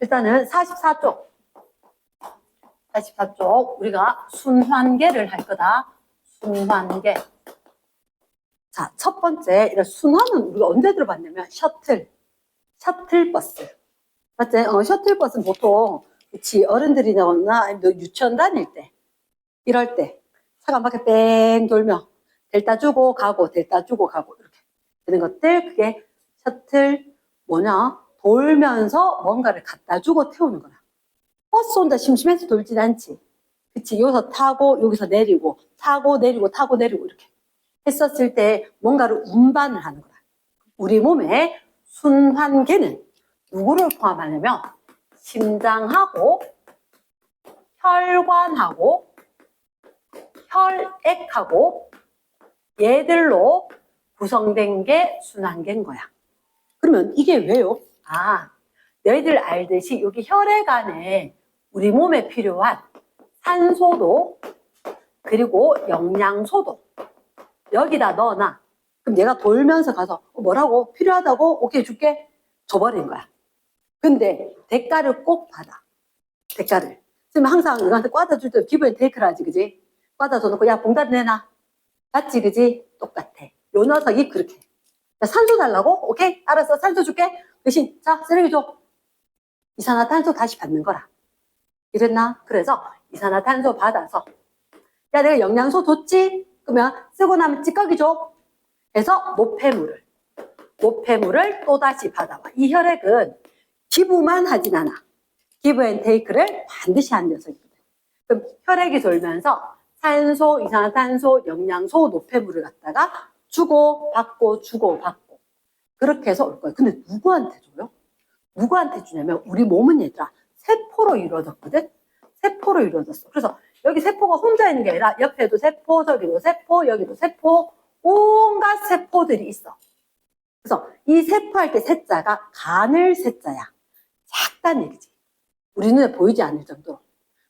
일단은 44쪽. 44쪽 우리가 순환계를 할 거다. 순환계. 자, 첫 번째 이런 순환은 우리가 언제 들어봤냐면 셔틀버스. 맞지? 셔틀버스는 보통 그치 어른들이나 아니면 유치원 다닐 때 이럴 때 차가 한 바퀴 뺑 돌며 델타 주고 가고 델타 주고 가고 이렇게 되는 것들 그게 셔틀 뭐냐 돌면서 뭔가를 갖다 주고 태우는 거야. 버스 혼자 심심해서 돌진 않지. 그치 여기서 타고 여기서 내리고 타고 내리고 타고 내리고 이렇게 했었을 때 뭔가를 운반을 하는 거야. 우리 몸의 순환계는 누구를 포함하냐면 심장하고 혈관하고 혈액하고 얘들로 구성된 게 순환계인 거야. 그러면 이게 왜요? 너희들 알듯이 여기 혈액 안에 우리 몸에 필요한 산소도 그리고 영양소도 여기다 넣어놔. 그럼 얘가 돌면서 가서 뭐라고? 필요하다고? 오케이 줄게. 줘버린 거야. 근데 대가를 꼭 받아. 대가를. 지금 항상 이거한테 꽈다 줄 때 기본 테이크를 하지, 그지? 꽈다 줘놓고 야 봉다리 내놔. 맞지, 그지? 똑같아. 요 녀석이 그렇게. 야, 산소 달라고? 오케이? 알았어. 산소 줄게. 대신 자 쓰레기 줘. 이산화탄소 다시 받는 거라. 이랬나? 그래서 이산화탄소 받아서 야 내가 영양소 줬지? 그러면 쓰고 나면 찌꺼기 줘. 그래서 노폐물을 또다시 받아와. 이 혈액은 기부만 하진 않아. 기부 앤 테이크를 반드시 하는 녀석이거든. 그럼 혈액이 돌면서 산소, 이산화탄소, 영양소, 노폐물을 갖다가 주고받고 주고받고 그렇게 해서 올 거예요. 근데 누구한테 줘요? 누구한테 주냐면 우리 몸은 얘들아 세포로 이루어졌거든. 세포로 이루어졌어. 그래서 여기 세포가 혼자 있는 게 아니라 옆에도 세포, 저기도 세포, 여기도 세포, 온갖 세포들이 있어. 그래서 이 세포할 때 세자가 간을 세자야. 작다는 얘기지. 우리 눈에 보이지 않을 정도로.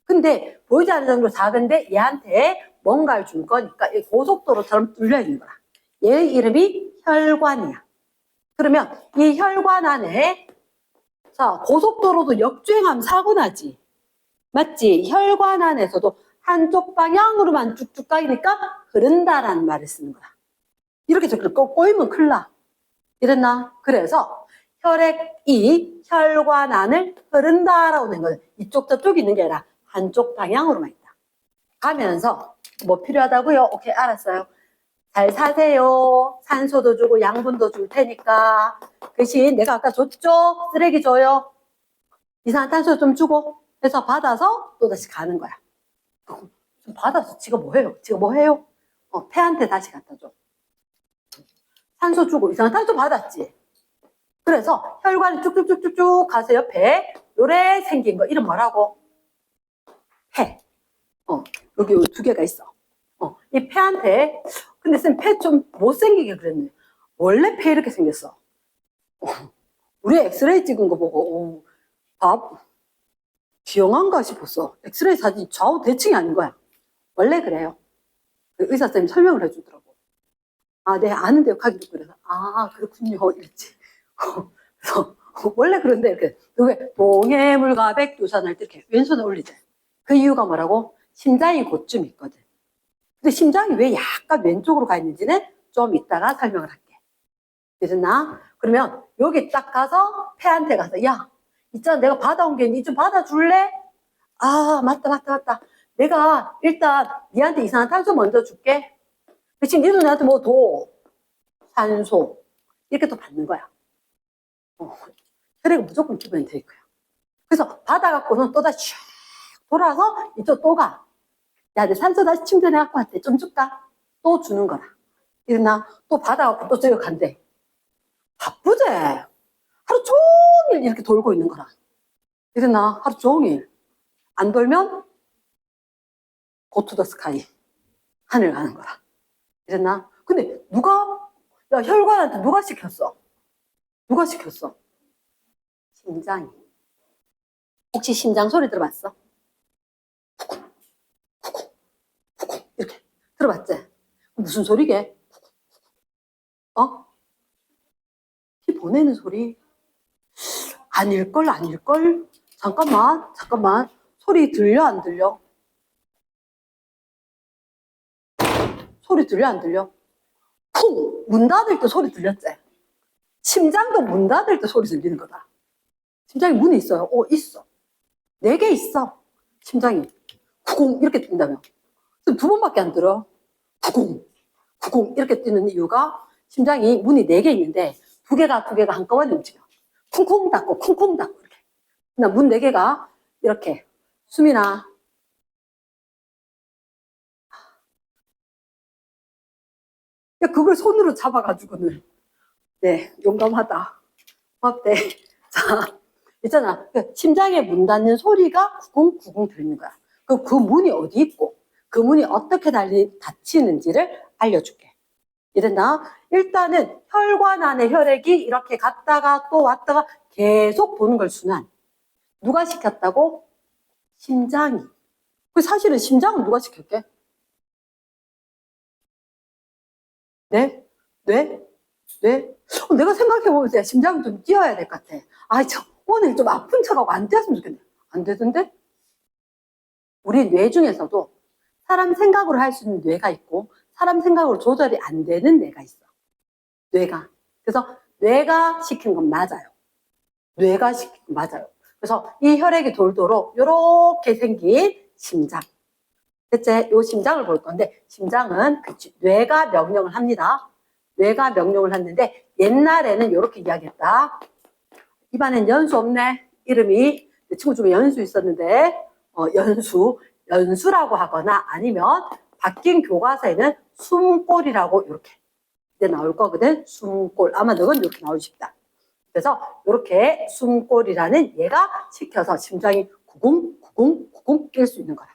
근데 보이지 않을 정도로 작은데 얘한테 뭔가를 줄 거니까 고속도로처럼 뚫려 있는 거야. 얘 이름이 혈관이야. 그러면 이 혈관 안에 자 고속도로도 역주행하면 사고 나지. 맞지? 혈관 안에서도 한쪽 방향으로만 쭉쭉 가니까 흐른다라는 말을 쓰는 거야. 이렇게 꼬이면 큰일 나. 이랬나? 그래서 혈액이 혈관 안을 흐른다라고 된 거예요. 이쪽 저쪽 있는 게 아니라 한쪽 방향으로만 있다. 가면서 뭐 필요하다고요? 오케이 알았어요. 잘 사세요. 산소도 주고 양분도 줄 테니까. 대신 내가 아까 줬죠? 쓰레기 줘요. 이산화탄소 좀 주고 해서 받아서 또다시 가는 거야. 좀 받아서 지가 뭐 해요? 지가 뭐 해요? 폐한테 다시 갖다 줘. 산소 주고 이산화탄소 받았지. 그래서 혈관이 쭉쭉쭉쭉쭉 가서 옆에 요래 생긴 거 이름 뭐라고? 폐. 여기 두 개가 있어. 이 폐한테 근데 쌤 폐 좀 못생기게 그랬네. 원래 폐 이렇게 생겼어. 우리 엑스레이 찍은 거 보고 기형한가 싶었어. 엑스레이 사진 좌우 대칭이 아닌 거야. 원래 그래요. 의사쌤이 설명을 해주더라고. 네, 아는데요. 가기도 그래서. 그렇군요. 이랬지. 그래서, 원래 그런데 이렇게, 왜, 동해물과 백두산 할 때 이렇게 왼손에 올리지. 그 이유가 뭐라고? 심장이 곧좀 있거든. 근데 심장이 왜 약간 왼쪽으로 가 있는지는 좀 이따가 설명을 할게. 됐나? 그러면 여기 딱 가서 폐한테 가서, 야, 있잖아. 내가 받아온 게 니 좀 받아줄래? 맞다. 내가 일단 니한테 이산화탄소 먼저 줄게. 대신 니도 나한테 뭐 더 산소 이렇게 또 받는 거야. 혈액은 무조건 기본 테이크야. 그래서 받아갖고는 또다시 슉 돌아서 이쪽 또 가. 야, 내 산소 다시 충전해갖고 왔대. 좀 줄까? 또 주는 거라. 이러나 또 받아갖고 또 저기 간대. 바쁘지? 하루 종일 이렇게 돌고 있는 거라. 이러나 하루 종일 안 돌면 go to the sky 하늘 가는 거라. 이랬나? 근데 야 혈관한테 누가 시켰어? 심장이. 혹시 심장 소리 들어봤어? 쿡쿡 이렇게 들어봤지? 무슨 소리게? 피 보내는 소리? 아닐걸? 잠깐만. 소리 들려, 안 들려? 소리 들려, 안 들려? 쿵! 문 닫을 때 소리 들렸지? 심장도 문 닫을 때 소리 들리는 거다. 심장에 문이 있어요? 있어. 4개 있어. 심장이. 구공 이렇게 뛴다며. 두 번밖에 안 들어. 구공 이렇게 뛰는 이유가 심장이 문이 4개 있는데 두 개가 한꺼번에 움직여. 쿵쿵 닫고 이렇게. 문 4개가 이렇게. 수민아. 그걸 손으로 잡아가지고는. 네, 용감하다. 고맙대. 자, 있잖아. 심장에 문 닫는 소리가 구궁구궁 들리는 거야. 그 문이 어디 있고, 그 문이 어떻게 닫히는지를 알려줄게. 이랬나? 일단은 혈관 안에 혈액이 이렇게 갔다가 또 왔다가 계속 도는 걸 순환. 누가 시켰다고? 심장이. 사실은 심장은 누가 시켰게? 네? 내가 생각해보면 심장이 좀 뛰어야 될 것 같아. 오늘 좀 아픈 척하고 안 뛰었으면 좋겠네. 안 되던데? 우리 뇌 중에서도 사람 생각으로 할 수 있는 뇌가 있고 사람 생각으로 조절이 안 되는 뇌가 있어. 뇌가. 그래서 뇌가 시킨 건 맞아요. 뇌가 시킨 건 맞아요. 그래서 이 혈액이 돌도록 이렇게 생긴 심장. 대체 이 심장을 볼 건데 심장은 뇌가 명령을 합니다. 뇌가 명령을 했는데 옛날에는 이렇게 이야기했다. 입안엔 연수 없네. 이름이 내 친구 중에 연수 있었는데 연수라고 하거나 아니면 바뀐 교과서에는 숨골이라고 이렇게 이제 나올 거거든. 숨골. 아마 너는 이렇게 나오고 싶다. 그래서 이렇게 숨골이라는 얘가 시켜서 심장이 구궁 뛸 수 있는 거라.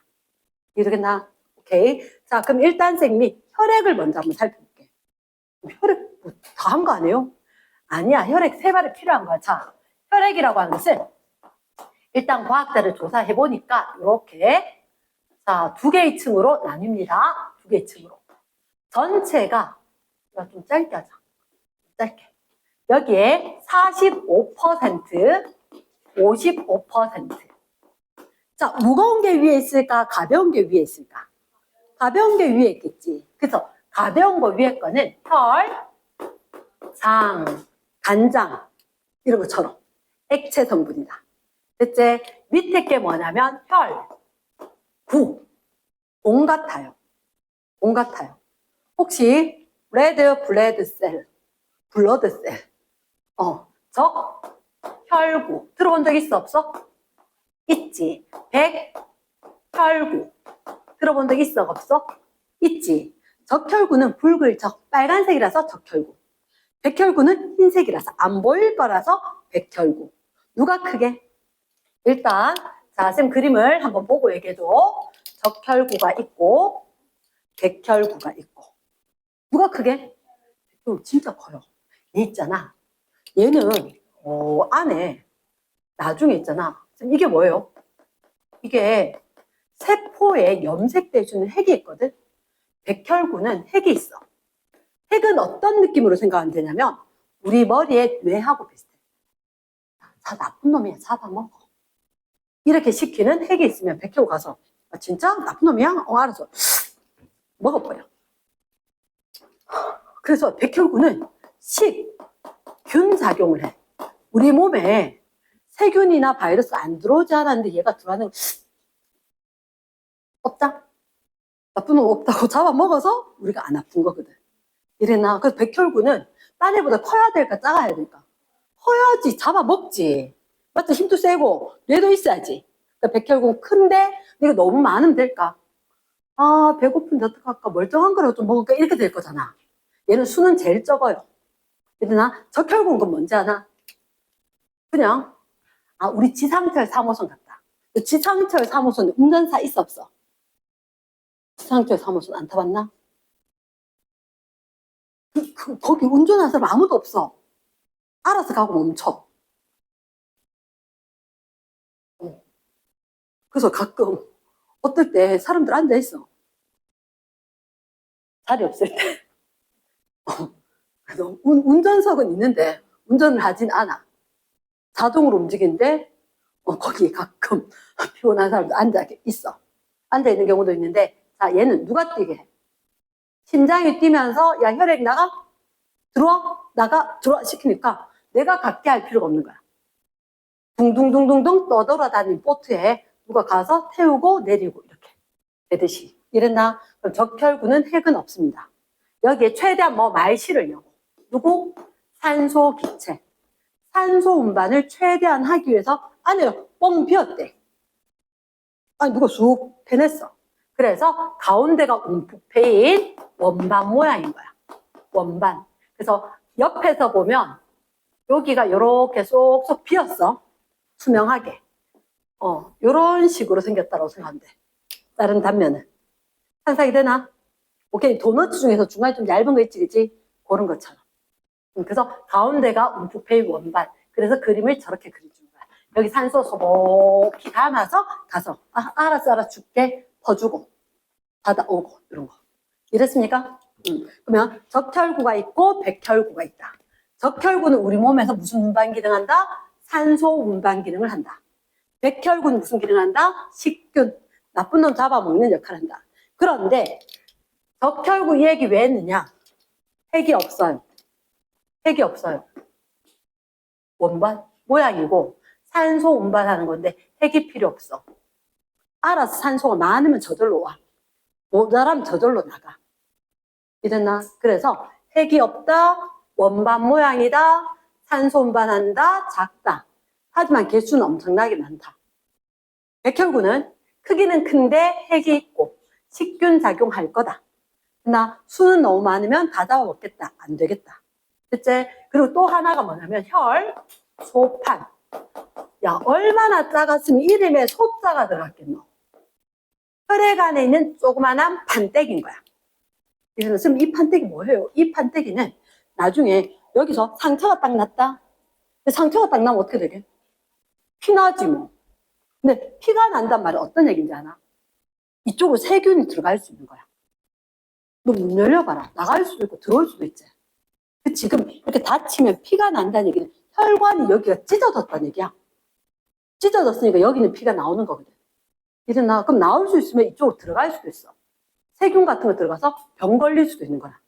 이해되겠나? 오케이. 자, 그럼 일단 쌤이 혈액을 먼저 한번 살펴볼게. 혈액 다 한 거 아니에요? 아니야. 혈액 3발이 필요한 거야. 자, 혈액이라고 하는 것은 일단 과학자를 조사해 보니까 이렇게 자, 2개의 층으로 나뉩니다. 2개의 층으로. 전체가 좀 짧게 하자. 짧게. 여기에 45%, 55%. 자, 무거운 게 위에 있을까? 가벼운 게 위에 있을까? 가벼운 게 위에 있겠지. 그래서 가벼운 거 위에 거는 혈, 장, 간장 이런 것처럼 액체 성분이다. 대체 밑에 게 뭐냐면 혈, 구, 공 같아요. 혹시 레드 블레드 셀, 블러드 셀, 적혈구 들어본 적 있어 없어? 있지. 백혈구 들어본 적 있어 없어? 있지. 적혈구는 붉을 적, 빨간색이라서 적혈구. 백혈구는 흰색이라서 안 보일 거라서 백혈구. 누가 크게? 일단 자, 쌤 그림을 한번 보고 얘기해도 적혈구가 있고 백혈구가 있고 누가 크게? 백혈구 진짜 커요. 얘 있잖아. 얘는 안에 나중에 있잖아. 이게 뭐예요? 이게 세포에 염색돼주는 핵이 있거든. 백혈구는 핵이 있어. 핵은 어떤 느낌으로 생각하면 되냐면 우리 머리에 뇌하고 비슷해. 자, 나쁜 놈이야. 잡아먹어. 이렇게 시키는 핵이 있으면 백혈구 가서 진짜 나쁜 놈이야? 알았어. 먹어버려. 그래서 백혈구는 균 작용을 해. 우리 몸에 세균이나 바이러스 안 들어오지 않았는데 얘가 들어가는 없다? 나쁜 놈 없다고 잡아먹어서 우리가 안 아픈 거거든. 이래나. 그래서 백혈구는 딴 애보다 커야 될까 작아야 될까? 커야지 잡아먹지. 맞죠? 힘도 세고 뇌도 있어야지. 그러니까 백혈구는 큰데 이거 너무 많으면 될까? 배고픈데 어떡할까? 멀쩡한 거라도 좀 먹을까? 이렇게 될 거잖아. 얘는 수는 제일 적어요. 이러나 적혈구는 건 뭔지 아나? 그냥 우리 지상철 3호선 같다. 지상철 3호선 운전사 있어 없어? 지상철 3호선 안 타봤나? 거기 운전하는 사람 아무도 없어. 알아서 가고 멈춰. 그래서 가끔 어떨 때 사람들 앉아있어. 자리 없을 때. 그래서 운전석은 있는데 운전을 하진 않아. 자동으로 움직이는데 거기에 가끔 피곤한 사람도 앉아 있어. 앉아 있는 경우도 있는데, 자, 얘는 누가 뛰게 해? 심장이 뛰면서, 야, 혈액 나가? 들어와? 나가? 들어와? 시키니까 내가 갖게 할 필요가 없는 거야. 둥둥둥둥둥 떠돌아다니는 보트에 누가 가서 태우고 내리고 이렇게 되듯이. 이랬나? 그럼 적혈구는 핵은 없습니다. 여기에 최대한 뭐 말 실으려고. 누구? 산소 기체. 산소 운반을 최대한 하기 위해서 안에 뻥 비었대. 아니, 누가 쑥 해냈어. 그래서 가운데가 움푹 패인 원반 모양인 거야. 원반. 그래서 옆에서 보면 여기가 이렇게 쏙쏙 비었어. 투명하게. 요런 식으로 생겼다고 생각하면 돼. 다른 단면은. 상상이 되나? 오케이. 도넛 중에서 중간에 좀 얇은 거 있지, 그치? 그런 것처럼. 그래서 가운데가 움푹 패이고 원반. 그래서 그림을 저렇게 그려주는 거야. 여기 산소 소복히 담아서 가서, 알았어, 줄게. 퍼주고, 받아오고, 이런 거. 이랬습니까? 그러면 적혈구가 있고 백혈구가 있다. 적혈구는 우리 몸에서 무슨 운반 기능 한다? 산소 운반 기능을 한다. 백혈구는 무슨 기능을 한다? 식균, 나쁜 놈 잡아먹는 역할을 한다. 그런데 적혈구 이 얘기 왜 했느냐? 핵이 없어요. 핵이 없어요. 원반 모양이고 산소 운반하는 건데 핵이 필요 없어. 알아서 산소가 많으면 저절로 와. 모자라면 저절로 나가. 이랬나? 그래서 핵이 없다, 원반 모양이다, 산소 운반한다, 작다. 하지만 개수는 엄청나게 많다. 백혈구는 크기는 큰데 핵이 있고 식균 작용할 거다. 그러나 수는 너무 많으면 다 잡아먹겠다. 안 되겠다. 됐지? 그리고 또 하나가 뭐냐면 혈, 소판. 야, 얼마나 작았으면 이름에 소자가 들어갔겠노. 혈액 안에 있는 조그만한 판때기인 거야. 그래서 이 판때기 뭐예요? 이 판때기는 나중에 여기서 상처가 딱 났다. 상처가 딱 나면 어떻게 되게? 피 나지 뭐. 근데 피가 난단 말은 어떤 얘기인지 아나? 이쪽으로 세균이 들어갈 수 있는 거야. 너 문 열려봐라. 나갈 수도 있고 들어올 수도 있지. 지금 이렇게 다치면 피가 난다는 얘기는 혈관이 여기가 찢어졌다는 얘기야. 찢어졌으니까 여기는 피가 나오는 거거든. 이러나 그럼 나올 수 있으면 이쪽으로 들어갈 수도 있어. 세균 같은 거 들어가서 병 걸릴 수도 있는 거야.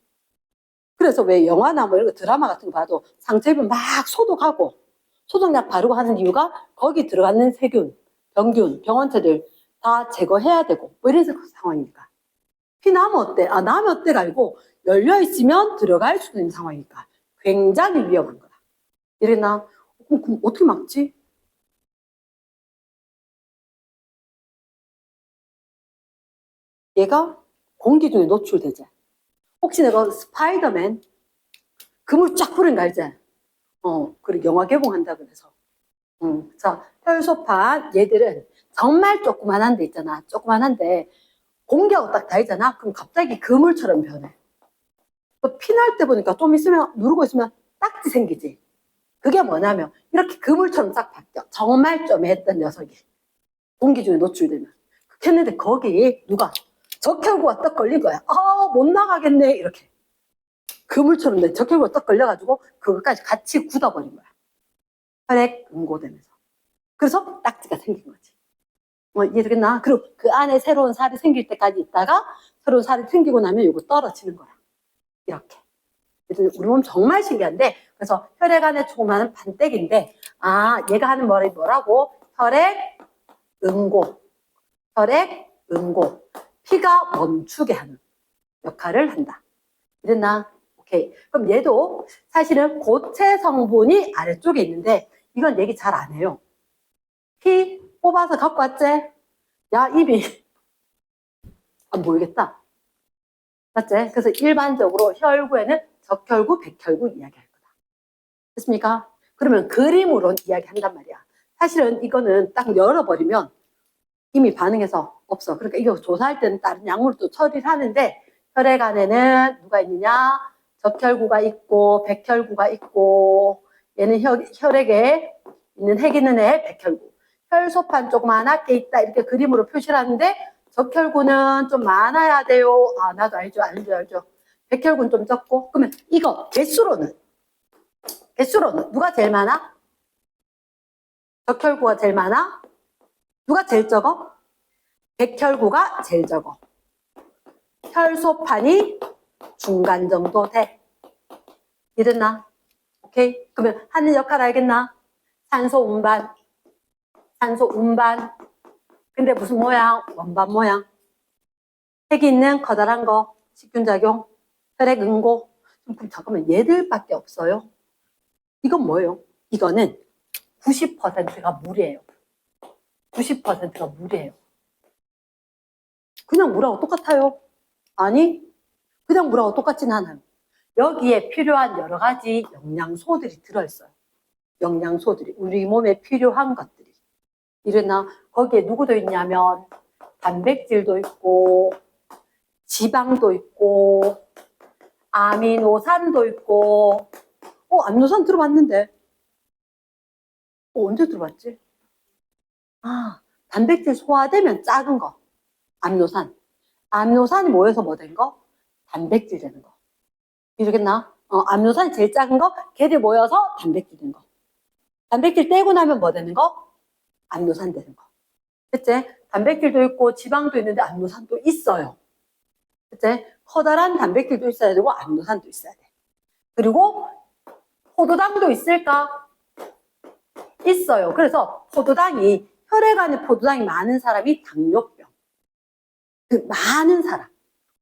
그래서 왜 영화나 뭐 이런 거 드라마 같은 거 봐도 상처 입으면 막 소독하고 소독약 바르고 하는 이유가 거기 들어가는 세균, 병균, 병원체들 다 제거해야 되고 뭐 이런 상황이니까. 피 나면 어때? 나면 어때가 아니고 열려있으면 들어갈 수도 있는 상황이니까 굉장히 위험한 거야. 이랬나? 그럼 어떻게 막지? 얘가 공기 중에 노출되지. 혹시 내가 스파이더맨 그물 쫙 뿌린 거 알지? 그리고 영화 개봉한다 그래서. 자, 혈소판 얘들은 정말 조그만한 데 있잖아. 조그만한데 공기하고 딱 닿잖아. 그럼 갑자기 그물처럼 변해. 피날 때 보니까 좀 있으면 누르고 있으면 딱지 생기지. 그게 뭐냐면 이렇게 그물처럼 싹 바뀌어. 정말 쪼매했던 녀석이 공기 중에 노출되면. 그렇게 했는데 거기 누가 적혈구가 떡 걸린 거야. 못 나가겠네 이렇게. 그물처럼 내 적혈구가 떡 걸려가지고 그것까지 같이 굳어버린 거야. 혈액 응고되면서. 그래서 딱지가 생긴 거지. 이해되겠나? 그리고 그 안에 새로운 살이 생길 때까지 있다가 새로운 살이 생기고 나면 이거 떨어지는 거야. 이렇게. 우리 몸 정말 신기한데, 그래서 혈액 안에 조그마한 판때기인데, 얘가 하는 말이 뭐라고? 혈액 응고. 혈액 응고. 피가 멈추게 하는 역할을 한다. 이랬나? 오케이. 그럼 얘도 사실은 고체 성분이 아래쪽에 있는데, 이건 얘기 잘 안 해요. 피 뽑아서 갖고 왔지? 야, 입이 안 보이겠다. 맞지? 그래서 일반적으로 혈구에는 적혈구, 백혈구 이야기할 거다. 됐습니까? 그러면 그림으로 이야기한단 말이야. 사실은 이거는 딱 열어버리면 이미 반응해서 없어. 그러니까 이거 조사할 때는 다른 약물을 또 처리를 하는데 혈액 안에는 누가 있느냐? 적혈구가 있고 백혈구가 있고 얘는 혈액에 있는 핵 있는 애 백혈구. 혈소판 조그맣게 있다 이렇게 그림으로 표시를 하는데 적혈구는 좀 많아야 돼요. 나도 알죠. 백혈구는 좀 적고. 그러면 이거 개수로는 누가 제일 많아? 적혈구가 제일 많아? 누가 제일 적어? 백혈구가 제일 적어. 혈소판이 중간 정도 돼. 이랬나? 오케이? 그러면 하는 역할 알겠나? 산소 운반. 산소 운반. 근데 무슨 모양? 원반 모양. 핵이 있는 커다란 거. 식균작용. 혈액 응고. 그럼 잠깐만, 얘들밖에 없어요. 이건 뭐예요? 이거는 90%가 물이에요. 90%가 물이에요. 그냥 물하고 똑같아요? 아니, 그냥 물하고 똑같진 않아요. 여기에 필요한 여러 가지 영양소들이 들어있어요. 영양소들이, 우리 몸에 필요한 것들이. 이러나 거기에 누구도 있냐면 단백질도 있고 지방도 있고 아미노산도 있고. 아미노산 들어봤는데 언제 들어봤지? 단백질 소화되면 작은 거 아미노산. 아미노산이 모여서 뭐 된 거? 단백질 되는 거. 이러겠나? 아미노산이 제일 작은 거, 걔들 모여서 단백질 되는 거. 단백질 떼고 나면 뭐 되는 거? 아미노산 되는 거. 그치? 단백질도 있고 지방도 있는데 아미노산도 있어요. 그치? 커다란 단백질도 있어야 되고 아미노산도 있어야 돼. 그리고 포도당도 있을까? 있어요. 그래서 포도당이, 혈액 안에 포도당이 많은 사람이 당뇨병. 그 많은 사람.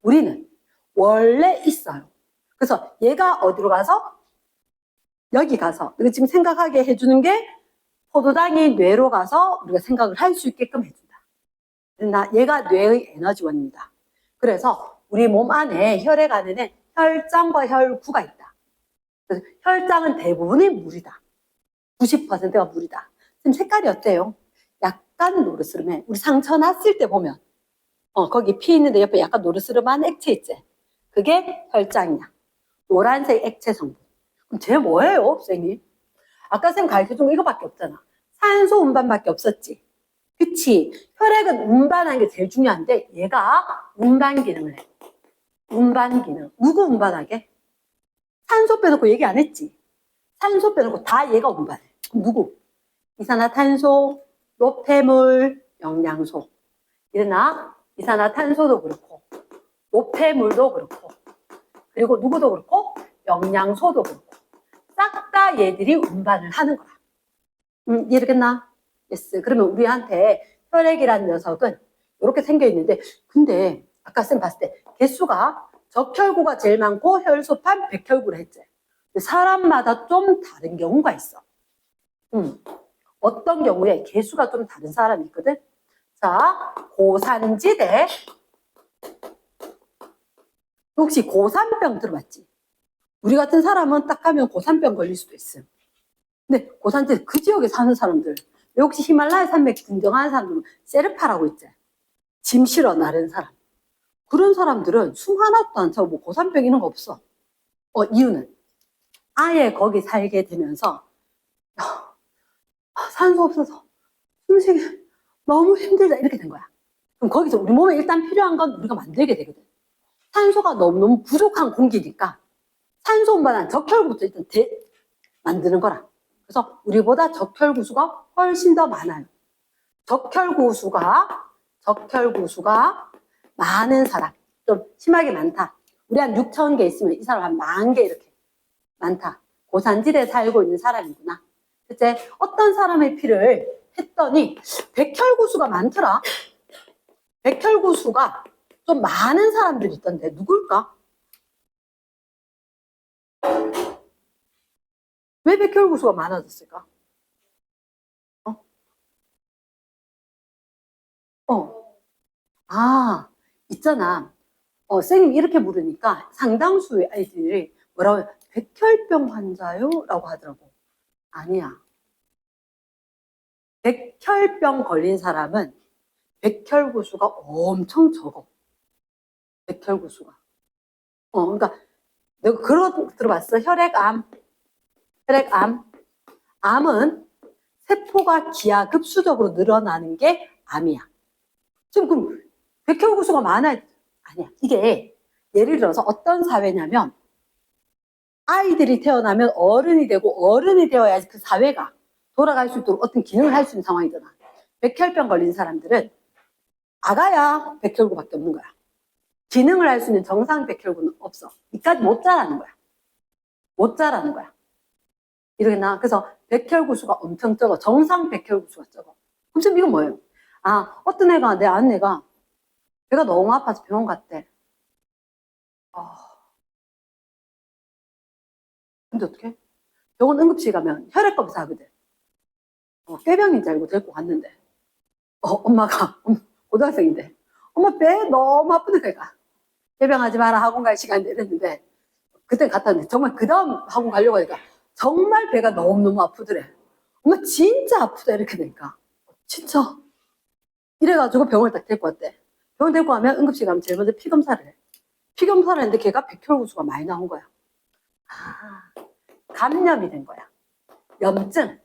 우리는 원래 있어요. 그래서 얘가 어디로 가서? 여기 가서. 이거 지금 생각하게 해주는 게 포도당이 뇌로 가서 우리가 생각을 할 수 있게끔 해준다. 얘가 뇌의 에너지원입니다. 그래서 우리 몸 안에, 혈액 안에는 혈장과 혈구가 있다. 그래서 혈장은 대부분이 물이다. 90%가 물이다. 지금 색깔이 어때요? 약간 노르스름해. 우리 상처 났을 때 보면 거기 피 있는데 옆에 약간 노르스름한 액체 있지? 그게 혈장이야. 노란색 액체 성분. 그럼 쟤 뭐예요, 선생님? 아까 선생님 가르쳐준 거 이거밖에 없잖아. 산소 운반밖에 없었지. 그치? 혈액은 운반하는 게 제일 중요한데 얘가 운반 기능을 해. 운반 기능. 누구 운반하게? 산소 빼놓고 얘기 안 했지? 산소 빼놓고 다 얘가 운반해. 그럼 누구? 이산화탄소, 노폐물, 영양소. 이러나 이산화탄소도 그렇고 노폐물도 그렇고 그리고 누구도 그렇고 영양소도 그렇고 싹 다 얘들이 운반을 하는 거야. 이해되겠나? 예스. 그러면 우리한테 혈액이라는 녀석은 이렇게 생겨 있는데, 근데 아까 쌤 봤을 때 개수가 적혈구가 제일 많고 혈소판, 백혈구를 했지. 사람마다 좀 다른 경우가 있어. 어떤 경우에 개수가 좀 다른 사람이 있거든. 자, 고산지대. 혹시 고산병 들어봤지? 우리 같은 사람은 딱 가면 고산병 걸릴 수도 있어요. 근데 고산지대 그 지역에 사는 사람들, 혹시 히말라야 산맥 등정하는 사람들은 세르파라고 있지? 짐 실어 나르는 사람. 그런 사람들은 숨 하나도 안 차고 뭐 고산병 이런 거 없어. 이유는 아예 거기 살게 되면서 산소 없어서 숨쉬기 너무 힘들다 이렇게 된 거야. 그럼 거기서 우리 몸에 일단 필요한 건 우리가 만들게 되거든. 산소가 너무너무 부족한 공기니까 산소 운반한 적혈구부터 일단 만드는 거라. 그래서 우리보다 적혈구수가 훨씬 더 많아요. 적혈구수가 많은 사람, 좀 심하게 많다. 우리 한 6,000개 있으면 이 사람 한 10,000개 이렇게 많다. 고산지대에 살고 있는 사람이구나. 그치? 어떤 사람의 피를 했더니 백혈구수가 많더라. 백혈구수가 좀 많은 사람들이 있던데 누굴까? 왜 백혈구수가 많아졌을까? 있잖아. 선생님 이렇게 물으니까 상당수의 아이들이 뭐라고 해요? 백혈병 환자요? 라고 하더라고. 아니야. 백혈병 걸린 사람은 백혈구수가 엄청 적어. 백혈구수가. 그러니까 내가 그런 거 들어봤어. 혈액암. 암은 세포가 기하급수적으로 늘어나는 게 암이야. 지금 그럼 백혈구수가 많아야 아니야. 이게 예를 들어서 어떤 사회냐면 아이들이 태어나면 어른이 되고 어른이 되어야지 그 사회가 돌아갈 수 있도록 어떤 기능을 할 수 있는 상황이잖아. 백혈병 걸린 사람들은 아가야 백혈구밖에 없는 거야. 기능을 할 수 있는 정상 백혈구는 없어. 이까지 못 자라는 거야. 못 자라는 거야. 이러겠나? 그래서 백혈구 수가 엄청 적어. 정상 백혈구 수가 적어. 그럼 지금 이건 뭐예요? 아, 어떤 애가, 내 아는 애가 배가 너무 아파서 병원 갔대. 근데 어떡해? 병원 응급실 가면 혈액 검사하거든. 폐병인 줄 알고 데리고 갔는데, 엄마가, 고등학생인데, 엄마 배 너무 아프니까 얘가. 폐병하지 마라, 학원 갈 시간인데 이랬는데, 그때 갔다는데, 정말 그 다음 학원 가려고 하니까, 정말 배가 너무너무 아프더래. 엄마 진짜 아프다, 이렇게 되니까. 진짜. 이래가지고 병원을 딱 데리고 왔대. 병원 데리고 가면 응급실 가면 제일 먼저 피 검사를 해. 피 검사를 했는데 걔가 백혈구수가 많이 나온 거야. 아, 감염이 된 거야. 염증.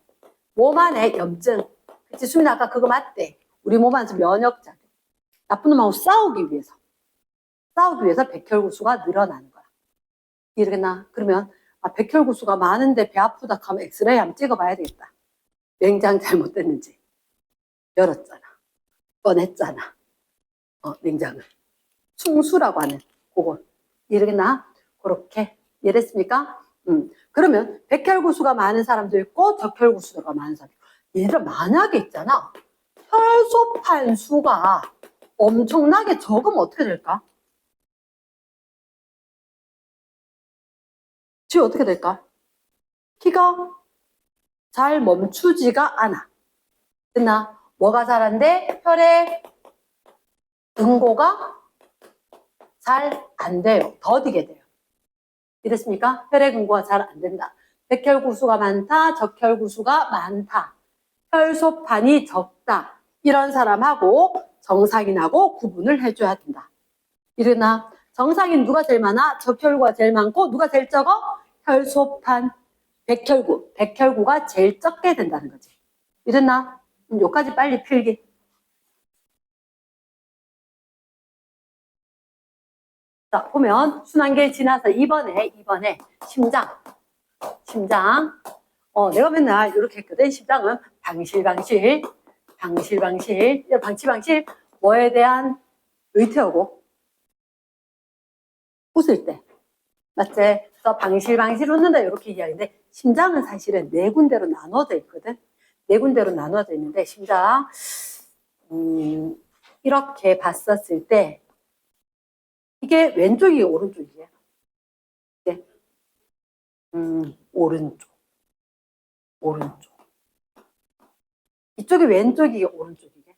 몸 안에 염증. 그치, 수민아 아까 그거 맞대. 우리 몸 안에서 면역작용. 나쁜 놈하고 싸우기 위해서 백혈구수가 늘어나는 거야. 이러겠나? 그러면 백혈구수가 많은데 배 아프다 하면 엑스레이 한번 찍어봐야 되겠다. 냉장 잘못됐는지. 열었잖아. 꺼냈잖아. 냉장을. 충수라고 하는 그거. 이러겠나? 그렇게. 이해됐습니까? 그러면 백혈구수가 많은 사람도 있고 적혈구수가 많은 사람도 있고. 얘들아 만약에 있잖아. 혈소판 수가 엄청나게 적으면 어떻게 될까? 지금 어떻게 될까? 피가 잘 멈추지가 않아. 됐나? 뭐가 잘 안 돼? 혈액 응고가 잘 안 돼요. 더디게 돼요. 이랬습니까? 혈액 응고가 잘 안 된다. 백혈구수가 많다. 적혈구수가 많다. 혈소판이 적다. 이런 사람하고 정상인하고 구분을 해줘야 된다. 이러나 정상인 누가 제일 많아? 적혈구가 제일 많고 누가 제일 적어? 혈소판, 백혈구. 백혈구가 제일 적게 된다는 거지. 이랬나? 요까지 빨리 필기. 자, 보면 순환계를 지나서 2번에 심장. 내가 맨날 이렇게 했거든. 심장은 방실방실. 뭐에 대한 의태어고 웃을 때. 맞지? 그래서 방실방실 웃는다 이렇게 이야기인데 심장은 사실은 네 군데로 나눠져 있거든. 네 군데로 나눠져 있는데 심장 이렇게 봤었을 때 이게 왼쪽이 오른쪽이에요. 네. 오른쪽. 이쪽이 왼쪽이 오른쪽이게.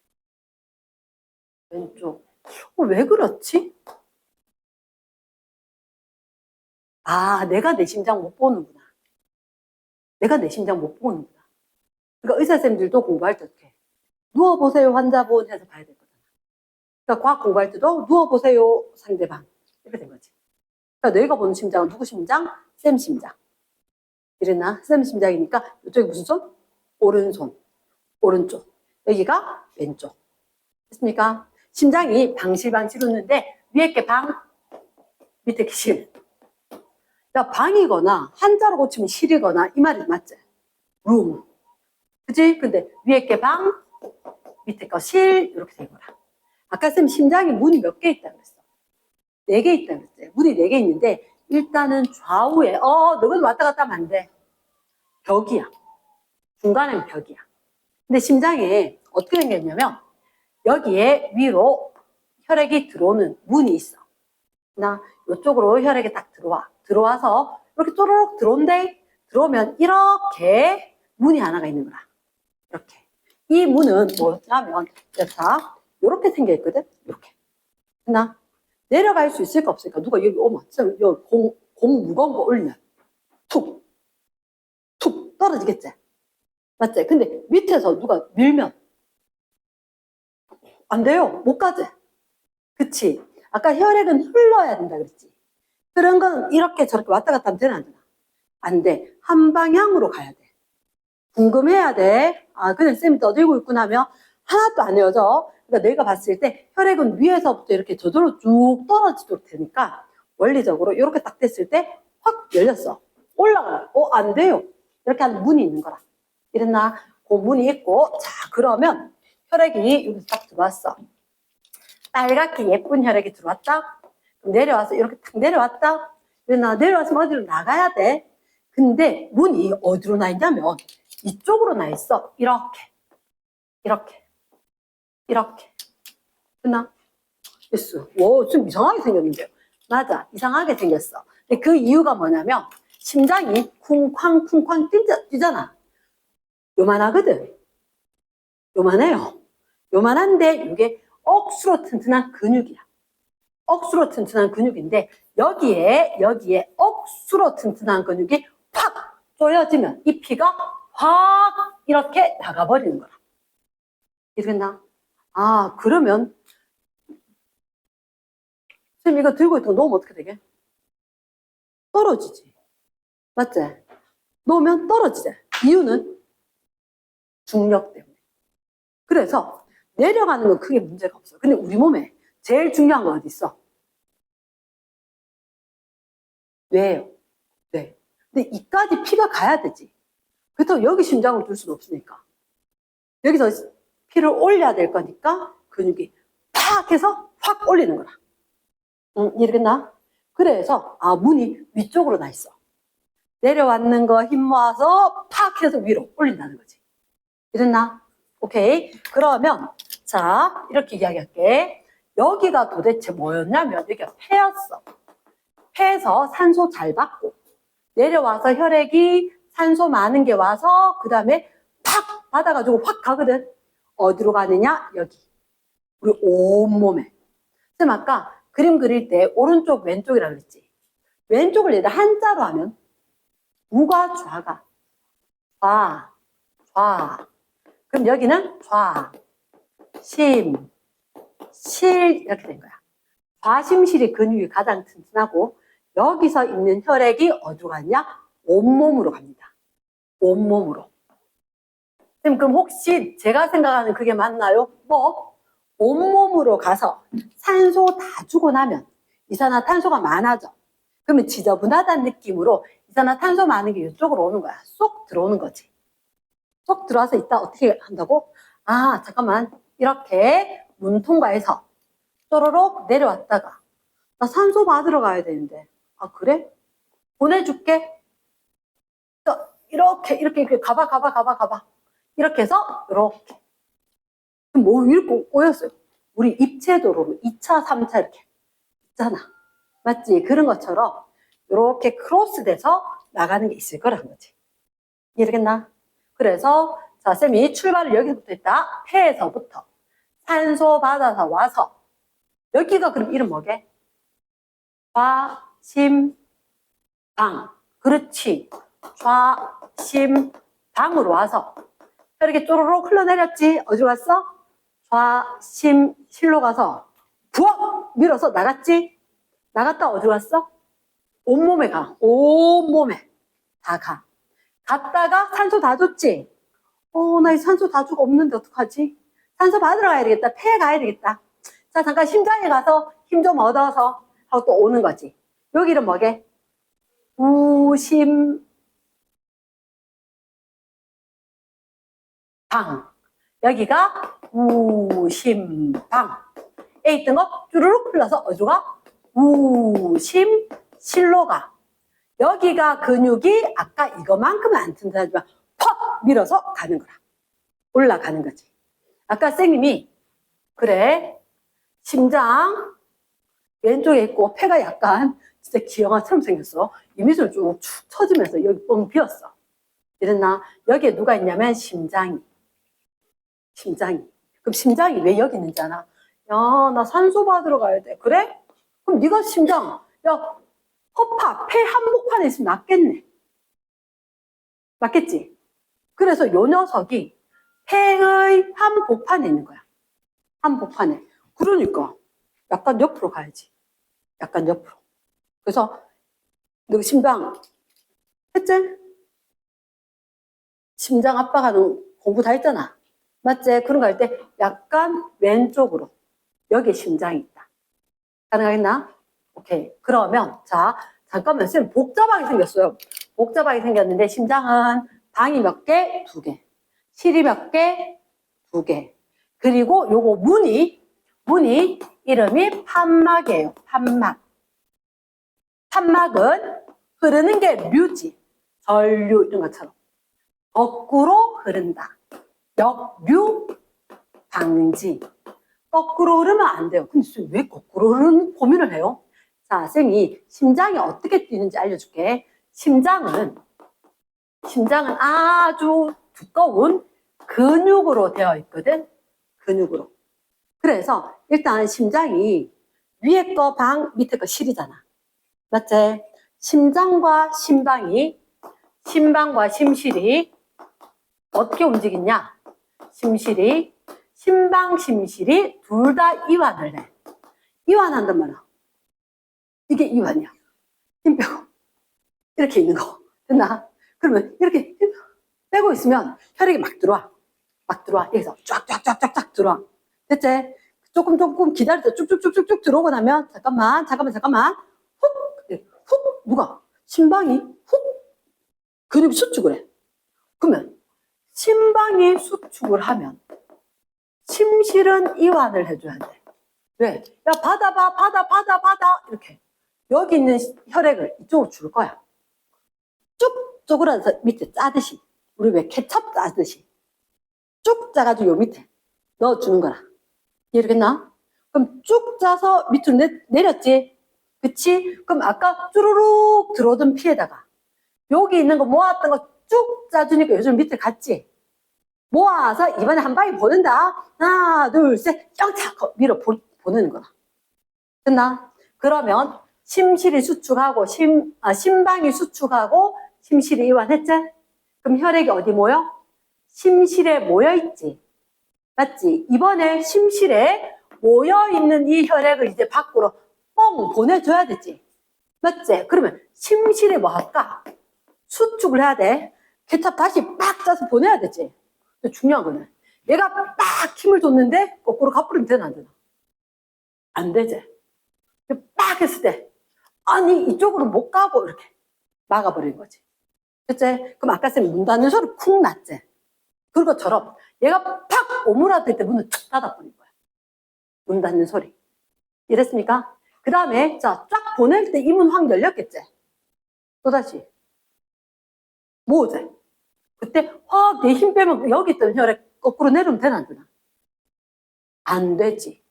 왼쪽. 왜 그렇지? 내가 내 심장 못 보는구나. 그러니까 의사쌤들도 공부할 때 어떻게 해? 누워보세요, 환자분 해서 봐야 되거든. 그러니까 과학 공부할 때도 누워보세요, 상대방. 이렇게 된 거지. 그러니까 너희가 보는 심장은 누구 심장? 쌤 심장. 이랬나? 쌤 심장이니까 이쪽이 무슨 손? 오른손. 오른쪽. 여기가 왼쪽. 됐습니까? 심장이 방실방실 웃는데 위에 게 방, 밑에 게 실. 그러니까 방이거나 한자로 고치면 실이거나 이 말이 맞지? 룸. 그치? 근데 위에 게 방, 밑에 거 실 이렇게 되거라. 아까 쌤 심장에 문이 몇 개 있다고 그랬어? 4개 있다고 그랬어요. 문이 4개 있는데 일단은 좌우에 너건 왔다 갔다 하면 안 돼. 벽이야. 중간에는 벽이야. 근데 심장에 어떻게 생겼냐면 여기에 위로 혈액이 들어오는 문이 있어. 나 이쪽으로 혈액이 딱 들어와서 이렇게 쪼르륵 들어온대. 들어오면 이렇게 문이 하나가 있는 거라. 이렇게. 이 문은 뭐냐면 이렇게 생겨 있거든. 이렇게. 나 내려갈 수 있을까 없을까? 누가 여기 오면 여기 공 무거운 거 올리면 툭 떨어지겠지. 맞지? 근데 밑에서 누가 밀면 안 돼요. 못 가지. 그치? 아까 혈액은 흘러야 된다 그랬지. 그런 건 이렇게 저렇게 왔다 갔다 하면 되나 안 되나? 안 돼. 한 방향으로 가야 돼. 궁금해야 돼. 그냥 쌤이 떠들고 있구나 하면 하나도 안 헤어져. 그러니까 내가 봤을 때 혈액은 위에서부터 이렇게 저절로 쭉 떨어지도록 되니까 원리적으로 이렇게 딱 됐을 때 확 열렸어. 올라가. 안 돼요. 이렇게 하는 문이 있는 거라. 이랬나? 고문이 있고, 자, 그러면 혈액이 여기서 딱 들어왔어. 빨갛게 예쁜 혈액이 들어왔다? 그럼 내려와서 이렇게 탁 내려왔다? 이랬나? 내려와서 어디로 나가야 돼? 근데 문이 어디로 나 있냐면 이쪽으로 나 있어. 이렇게. 이렇게. 이렇게. 됐나? 됐어. 오, 좀 이상하게 생겼는데요. 맞아. 이상하게 생겼어. 근데 그 이유가 뭐냐면 심장이 쿵쾅쿵쾅 뛰잖아. 요만하거든. 요만해요. 요만한데 이게 억수로 튼튼한 근육이야. 억수로 튼튼한 근육인데 여기에 억수로 튼튼한 근육이 확 조여지면 이 피가 확 이렇게 나가버리는 거라. 이러겠나? 아, 그러면 선생님 이거 들고 있던 거 놓으면 어떻게 되게? 떨어지지. 맞지? 놓으면 떨어지지. 이유는 중력 때문에. 그래서 내려가는 건 크게 문제가 없어. 근데 우리 몸에 제일 중요한 건 어디 있어? 뇌예요. 뇌. 근데 이까지 피가 가야 되지. 그렇다고 여기 심장을 둘 수는 없으니까. 여기서 피를 올려야 될 거니까 근육이 팍 해서 확 올리는 거라. 이러겠나? 그래서 문이 위쪽으로 나 있어. 내려왔는 거 힘 모아서 팍 해서 위로 올린다는 거지. 이랬나? 오케이. 그러면 자 이렇게 이야기할게. 여기가 도대체 뭐였냐면 여기가 폐였어. 폐에서 산소 잘 받고 내려와서 혈액이 산소 많은 게 와서 그 다음에 팍 받아가지고 확 가거든. 어디로 가느냐? 여기. 우리 온몸에. 쌤 아까 그림 그릴 때 오른쪽 왼쪽이라고 그랬지. 왼쪽을 얘들 한자로 하면 우가 좌가. 좌. 그럼 여기는 좌, 심, 실 이렇게 된 거야. 좌심실이 근육이 가장 튼튼하고 여기서 있는 혈액이 어디로 가냐? 온몸으로 갑니다. 온몸으로. 선생님 그럼 혹시 제가 생각하는 그게 맞나요? 뭐? 온몸으로 가서 산소 다 주고 나면 이산화탄소가 많아져. 그러면 지저분하다는 느낌으로 이산화탄소 많은 게 이쪽으로 오는 거야. 쏙 들어오는 거지. 쏙 들어와서 이따 어떻게 한다고? 잠깐만. 이렇게 문 통과해서 쪼로록 내려왔다가 나 산소 받으러 가야 되는데. 그래? 보내줄게. 이렇게 가봐. 이렇게 해서 이렇게. 뭐 이렇게 꼬였어요. 우리 입체도로 2차, 3차 이렇게 있잖아. 맞지? 그런 것처럼 이렇게 크로스돼서 나가는 게 있을 거라는 거지. 이해되겠나? 그래서 자 쌤이 출발을 여기서부터 했다. 폐에서부터 산소 받아서 와서 여기가 그럼 이름 뭐게? 좌심방. 그렇지. 좌심방으로 와서 이렇게 쪼로록 흘러내렸지. 어디로 갔어? 좌심실로 가서 부엌 밀어서 나갔지. 나갔다 어디로 갔어? 온몸에 가. 온몸에 다 가. 갔다가 산소 다 줬지? 나 이 산소 다 주고 없는데 어떡하지? 산소 받으러 가야 되겠다. 폐에 가야 되겠다. 자, 잠깐 심장에 가서 힘 좀 얻어서 하고 또 오는 거지. 여기는 뭐게? 우심방. 여기가 우심방. 에 있던 거 쭈르륵 흘러서 어디로 가? 우심실로 가. 여기가 근육이 아까 이거만큼은 안 튼튼하지만 퍽 밀어서 가는 거라. 올라가는 거지. 아까 선생님이 그래 심장 왼쪽에 있고 폐가 약간 진짜 기형아처럼 생겼어. 이 미술 쭉 쳐지면서 여기 뻥 비었어. 이랬나? 여기에 누가 있냐면 심장이. 그럼 심장이 왜 여기 있는지 아나? 야, 나 산소 받으러 가야 돼. 그래? 그럼 네가 심장, 야, 허파, 폐 한복판에 있으면 낫겠네. 맞겠지? 그래서 요 녀석이 폐의 한복판에 있는 거야. 한복판에. 그러니까 약간 옆으로 가야지. 약간 옆으로. 그래서 너 심장 했지? 심장 압박하는 공부 다 했잖아. 맞지? 그런 거 할 때 약간 왼쪽으로. 여기에 심장이 있다. 가능하겠나? 오케이. 그러면 자 잠깐만 쌤 복잡하게 생겼어요. 복잡하게 생겼는데 심장은 방이 몇 개? 2개. 실이 몇 개? 2개. 그리고 요거 문이 이름이 판막이에요. 판막. 판막은 흐르는 게 류지. 전류 이런 것처럼. 거꾸로 흐른다. 역류, 방지. 거꾸로 흐르면 안 돼요. 근데 왜 거꾸로 흐르는 고민을 해요? 자, 쌤이 심장이 어떻게 뛰는지 알려줄게. 심장은 아주 두꺼운 근육으로 되어 있거든. 근육으로. 그래서 일단 심장이 위에 거 방, 밑에 거 실이잖아. 맞지? 심장과 심방이, 심방과 심실이 어떻게 움직이냐? 심실이, 심방, 심실이 둘 다 이완을 해. 이완한단 말이야. 이게 이완이야. 힘 빼고. 이렇게 있는 거. 됐나? 그러면 이렇게 빼고 있으면 혈액이 막 들어와. 막 들어와. 여기서 쫙쫙쫙쫙쫙 들어와. 됐지? 조금 기다리다 쭉쭉쭉쭉 들어오고 나면 잠깐만. 훅 누가? 심방이 훅 근육 수축을 해. 그러면 심방이 수축을 하면 심실은 이완을 해줘야 돼. 왜? 야 받아 이렇게 여기 있는 혈액을 이쪽으로 줄 거야. 쭉 쪼그라서 밑에 짜듯이 우리 왜 케첩 짜듯이 쭉 짜가지고 요 밑에 넣어주는 거라. 이해되겠나? 그럼 쭉 짜서 밑으로 내렸지? 그치? 그럼 아까 쭈루룩 들어오던 피에다가 여기 있는 거 모았던 거 쭉 짜주니까 요즘 밑에 갔지? 모아서 이번에 한 방에 보낸다. 하나, 둘, 셋, 영차 밀어 보내는 거다. 됐나? 그러면 심실이 수축하고 심방이 수축하고 심실이 이완했지? 그럼 혈액이 어디 모여? 심실에 모여있지. 맞지? 이번에 심실에 모여있는 이 혈액을 이제 밖으로 뻥 보내줘야 되지. 맞지? 그러면 심실에 뭐 할까? 수축을 해야 돼. 케찹 다시 빡 짜서 보내야 되지. 근데 중요한 거는 얘가 빡 힘을 줬는데 거꾸로 가버리면 되나 안 되나? 안 되지. 빡 했을 때 아니 이쪽으로 못 가고 이렇게 막아버리는 거지. 그치? 그럼 아까 쌤 문 닫는 소리 쿵 났지? 그런 것처럼 얘가 팍 오므라들 때 문을 툭 닫아버린 거야. 문 닫는 소리. 이랬습니까? 그 다음에 자 쫙 보낼 때 이 문 확 열렸겠지? 또다시 뭐지? 그때 확 내 힘 빼면 여기 있던 혈액 거꾸로 내려오면 되나 안 되나? 안 되지.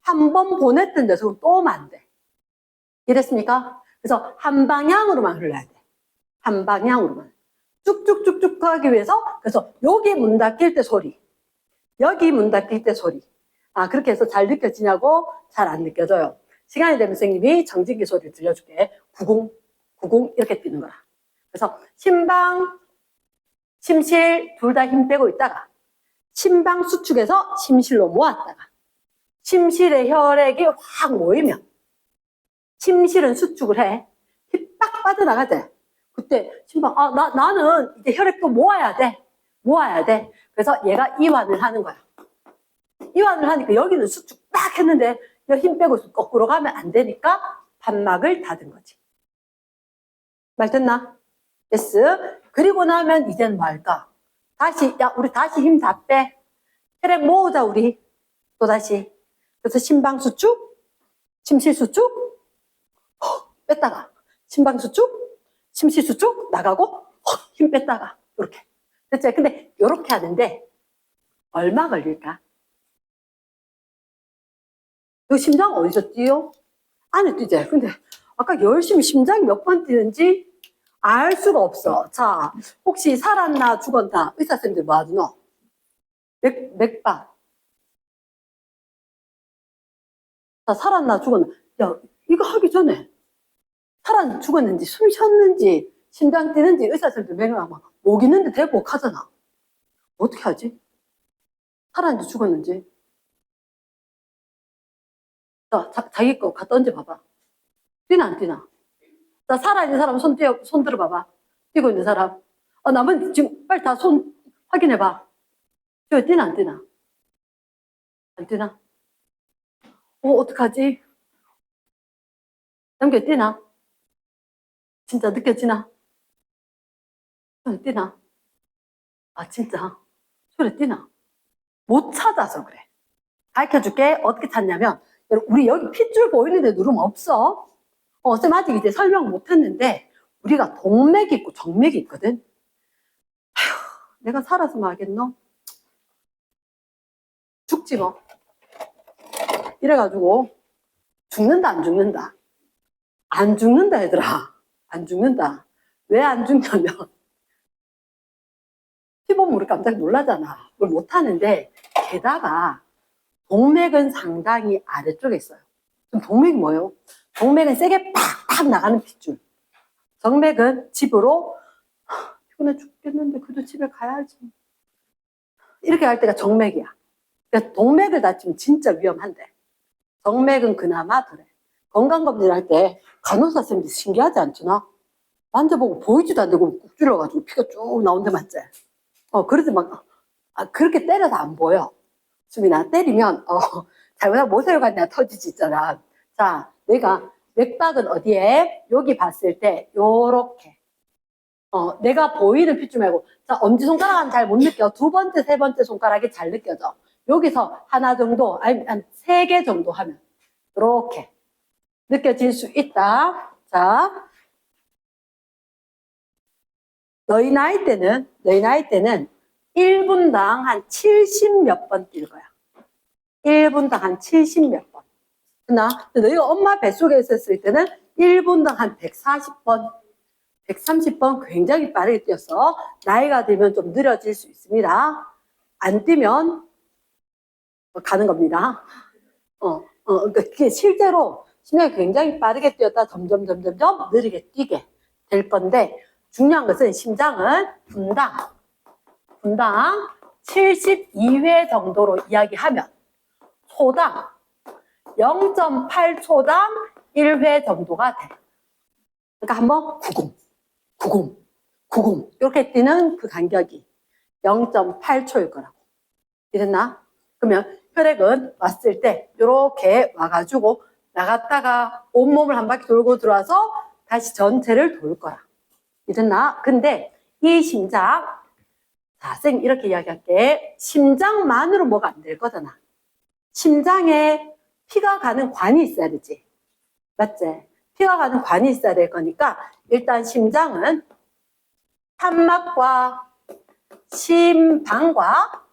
한 번 보냈던 데서 또 오면 안 돼. 이랬습니까? 그래서 한 방향으로만 흘러야 돼. 한 방향으로만. 쭉쭉쭉쭉 가기 위해서 그래서 여기 문 닫힐 때 소리, 여기 문 닫힐 때 소리. 아 그렇게 해서 잘 느껴지냐고? 잘 안 느껴져요. 시간이 되면 선생님이 정진기 소리를 들려줄게. 구궁 이렇게 뛰는 거라. 그래서 심방, 심실 둘 다 힘 빼고 있다가 심방 수축해서 심실로 모았다가 심실의 혈액이 확 모이면 심실은 수축을 해. 피 빡 빠져나가지. 그때 심방 나는 이제 혈액도 모아야 돼. 그래서 얘가 이완을 하는 거야. 이완을 하니까 여기는 수축 딱 했는데 힘 빼고 거꾸로 가면 안 되니까 판막을 닫은 거지. 말 됐나? yes. 그리고 나면 이제는 뭐 할까? 우리 다시 힘 다 빼. 혈액 모으자 우리. 또다시. 그래서 심방 수축, 심실 수축, 뺐다가 심방 수축, 심실 수축 나가고 힘 뺐다가 이렇게. 됐죠? 근데 이렇게 하는데 얼마 걸릴까? 너 심장 어디서 뛰어? 안에 뛰지. 근데 아까 열심히 심장이 몇 번 뛰는지 알 수가 없어. 자, 혹시 살았나 죽었나 의사 선생님들 뭐 하노? 맥박. 자, 살았나 죽었나? 야, 이거 하기 전에 살았나 죽었는지 숨 쉬었는지 심장 뛰는지 의사 선생님들 맥락 목 있는데 대고 하잖아. 어떻게 하지? 살았는지 죽었는지. 자, 자기 거 갖다 얹어봐봐. 뛰나 안 뛰나? 자, 살아있는 사람 손 들어봐봐. 뛰고 있는 사람. 남은 지금 빨리 다 손 확인해봐. 저 뛰나 안 뛰나? 안 뛰나? 어떡하지? 남겨 뛰나? 진짜 느껴지나? 뛰나? 아, 진짜? 그래, 뛰나? 못 찾아서 그래. 가르쳐줄게. 어떻게 찾냐면, 우리 여기 핏줄 보이는데 누르면 없어. 쌤 아직 이제 설명 못 했는데, 우리가 동맥이 있고 정맥이 있거든. 아휴, 내가 살아서 뭐 하겠노? 죽지 뭐. 이래가지고, 죽는다, 안 죽는다? 안 죽는다, 얘들아. 안 죽는다. 왜 안 죽냐면, 피 보면 우리 깜짝 놀라잖아. 그걸 못 하는데, 게다가, 동맥은 상당히 아래쪽에 있어요. 그럼 동맥이 뭐예요? 동맥은 세게 팍팍 나가는 핏줄. 정맥은 집으로 피곤해 죽겠는데 그래도 집에 가야지. 이렇게 갈 때가 정맥이야. 그러니까 동맥을 다치면 진짜 위험한데 정맥은 그나마 덜해. 건강검진 할 때 간호사 선생님들 신기하지 않잖아? 만져보고 보이지도 않고 꾹 줄여가지고 피가 쭉 나온데 맞지? 그래도 막 그렇게 때려도 안 보여. 수민아, 때리면 잘못하면 모세혈관이나 터지지 있잖아. 자, 내가 맥박은 어디에? 여기 봤을 때 요렇게 내가 보이는 핏줄 말고 자, 엄지손가락은 잘 못 느껴. 두 번째, 세 번째 손가락이 잘 느껴져. 여기서 하나 정도 아니면 한 3개 정도 하면 이렇게 느껴질 수 있다. 자, 너희 나이 때는 1분당 한 70 몇 번 뛸 거야. 1분당 한 70 몇 번. 너희가 엄마 뱃속에 있었을 때는 1분당 한 140번, 130번 굉장히 빠르게 뛰었어. 나이가 들면 좀 느려질 수 있습니다. 안 뛰면 가는 겁니다. 그게 실제로 심장이 굉장히 빠르게 뛰었다 점점 느리게 뛰게 될 건데 중요한 것은 심장은 분당 72회 정도로 이야기하면 초당 0.8초당 1회 정도가 돼. 그러니까 한번 90 이렇게 뛰는 그 간격이 0.8초일 거라고. 이랬나? 그러면 혈액은 왔을 때 이렇게 와가지고 나갔다가 온몸을 한 바퀴 돌고 들어와서 다시 전체를 돌 거라. 이랬나? 근데 이 심장, 자, 쌤 이렇게 이야기할게. 심장만으로 뭐가 안 될 거잖아. 심장에 피가 가는 관이 있어야 되지. 맞지? 피가 가는 관이 있어야 될 거니까 일단 심장은 판막과 심방과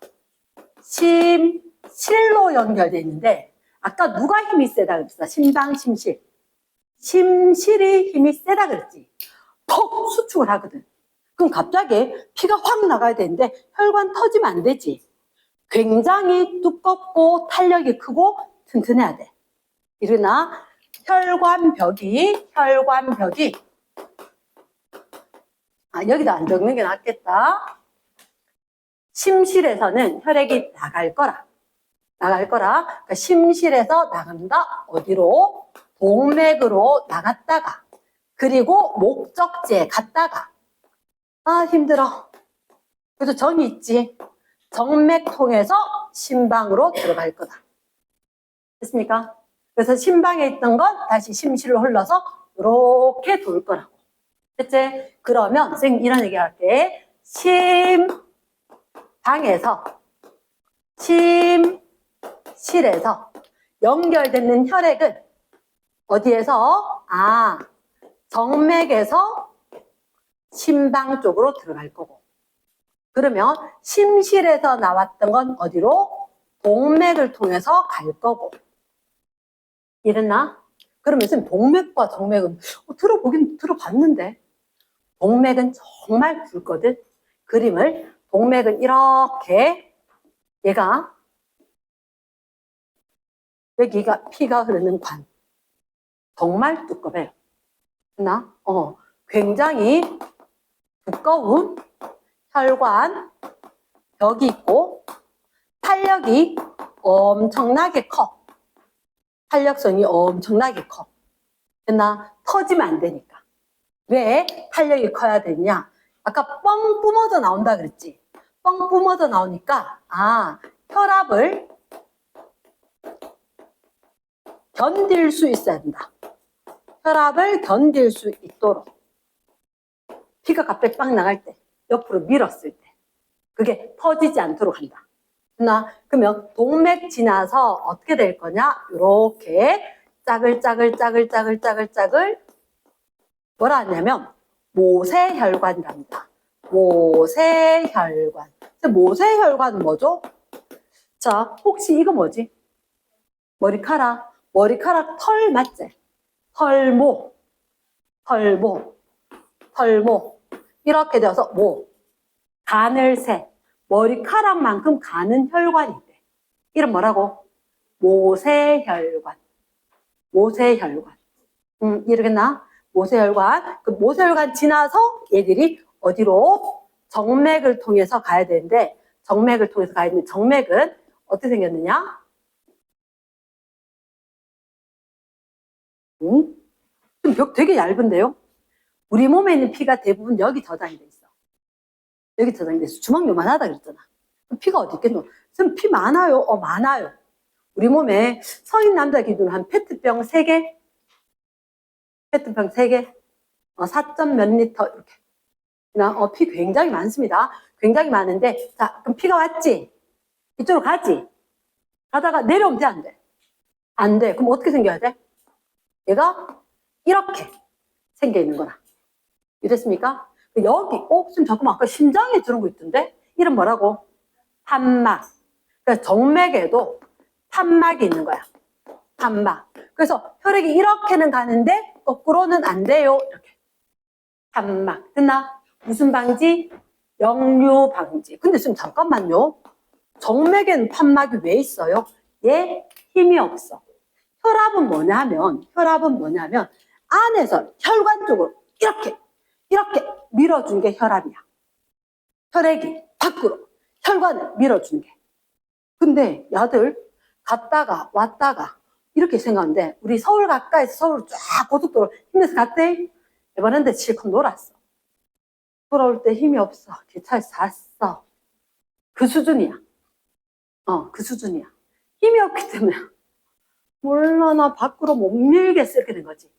심실로 연결되어 있는데 아까 누가 힘이 세다 그랬어? 심방, 심실. 심실이 힘이 세다 그랬지. 퍽 수축을 하거든. 그럼 갑자기 피가 확 나가야 되는데 혈관 터지면 안 되지. 굉장히 두껍고 탄력이 크고 튼튼해야 돼. 이러나 혈관벽이 여기다 안 적는 게 낫겠다. 심실에서는 혈액이 나갈 거라. 그러니까 심실에서 나간다. 어디로? 동맥으로 나갔다가 그리고 목적지에 갔다가 힘들어. 그래도 정이 있지. 정맥 통해서 심방으로 들어갈 거다. 됐습니까? 그래서 심방에 있던 건 다시 심실로 흘러서 이렇게 돌 거라고. 됐지? 그러면 선생님 이런 얘기 할게. 심실에서 연결되는 혈액은 어디에서? 정맥에서 심방 쪽으로 들어갈 거고. 그러면 심실에서 나왔던 건 어디로? 동맥을 통해서 갈 거고. 이랬나? 그러면 선생님 동맥과 정맥은 들어봤는데 동맥은 정말 굵거든. 그림을 동맥은 이렇게 얘가 여기가 피가 흐르는 관 정말 두꺼워요. 나 굉장히 두꺼운 혈관 벽이 있고 탄력이 엄청나게 커. 탄력성이 엄청나게 커. 나 터지면 안 되니까. 왜 탄력이 커야 되냐? 아까 뻥 뿜어져 나온다 그랬지. 뻥 뿜어져 나오니까 혈압을 견딜 수 있어야 된다. 혈압을 견딜 수 있도록 피가 갑자기 빵 나갈 때 옆으로 밀었을 때 그게 퍼지지 않도록 한다. 그러면 동맥 지나서 어떻게 될 거냐? 이렇게 짜글짜글 뭐라 하냐면 모세혈관이랍니다. 모세혈관. 모세혈관은 뭐죠? 자, 혹시 이거 뭐지? 머리카락 털 맞지? 털모 이렇게 되어서 간을 세 머리카락만큼 가는 혈관이 있대. 이름 뭐라고? 모세혈관. 이러겠나? 모세혈관. 그 모세혈관 지나서 얘들이 어디로? 정맥을 통해서 가야 되는데, 정맥은 어떻게 생겼느냐? 벽 되게 얇은데요? 우리 몸에 있는 피가 대부분 여기 저장이 돼 있어. 여기 저장이 돼 있어. 주먹 요만하다 그랬잖아. 피가 어디 있겠노? 지금 피 많아요? 많아요. 우리 몸에 성인 남자 기준 한 페트병 3개? 페트병 3개? 4점 몇 리터 이렇게. 피 굉장히 많습니다. 굉장히 많은데, 자, 그럼 피가 왔지? 이쪽으로 가지? 가다가 내려오면 돼, 안 돼? 안 돼. 그럼 어떻게 생겨야 돼? 얘가 이렇게 생겨 있는 거라. 이랬습니까? 여기, 지금 잠깐만, 아까 심장에 저런 거 있던데? 이름 뭐라고? 판막. 그러니까 정맥에도 판막이 있는 거야. 판막. 그래서 혈액이 이렇게는 가는데, 거꾸로는 안 돼요. 이렇게. 판막. 됐나? 무슨 방지? 역류 방지. 근데 지금 잠깐만요. 정맥에는 판막이 왜 있어요? 얘 힘이 없어. 혈압은 뭐냐면 안에서 혈관 쪽으로 이렇게 밀어준 게 혈압이야. 혈액이 밖으로 혈관을 밀어주는 게. 근데 야들 갔다가 왔다가 이렇게 생각하는데 우리 서울 가까이서 서울 쫙 고속도로 힘내서 갔대. 이번에 실컷 놀았어. 돌아올 때 힘이 없어. 기차에서 잤어. 그 수준이야. 그 수준이야. 힘이 없기 때문에 몰라 나 밖으로 못 밀겠어 이렇게 된 거지.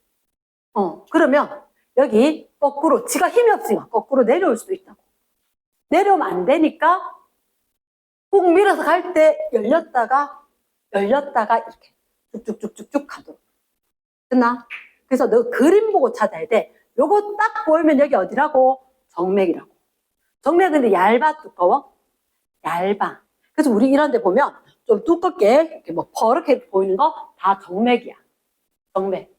그러면 여기 거꾸로 지가 힘이 없으니까 거꾸로 내려올 수도 있다고. 내려오면 안 되니까 꾹 밀어서 갈 때 열렸다가 이렇게 쭉쭉쭉쭉 가도록. 됐나? 그래서 너 그림 보고 찾아야 돼. 요거 딱 보이면 여기 어디라고? 정맥이라고. 정맥은 근데 얇아 두꺼워? 얇아. 그래서 우리 이런 데 보면 좀 두껍게 이렇게 뭐 버렇게 보이는 거 다 정맥이야. 정맥.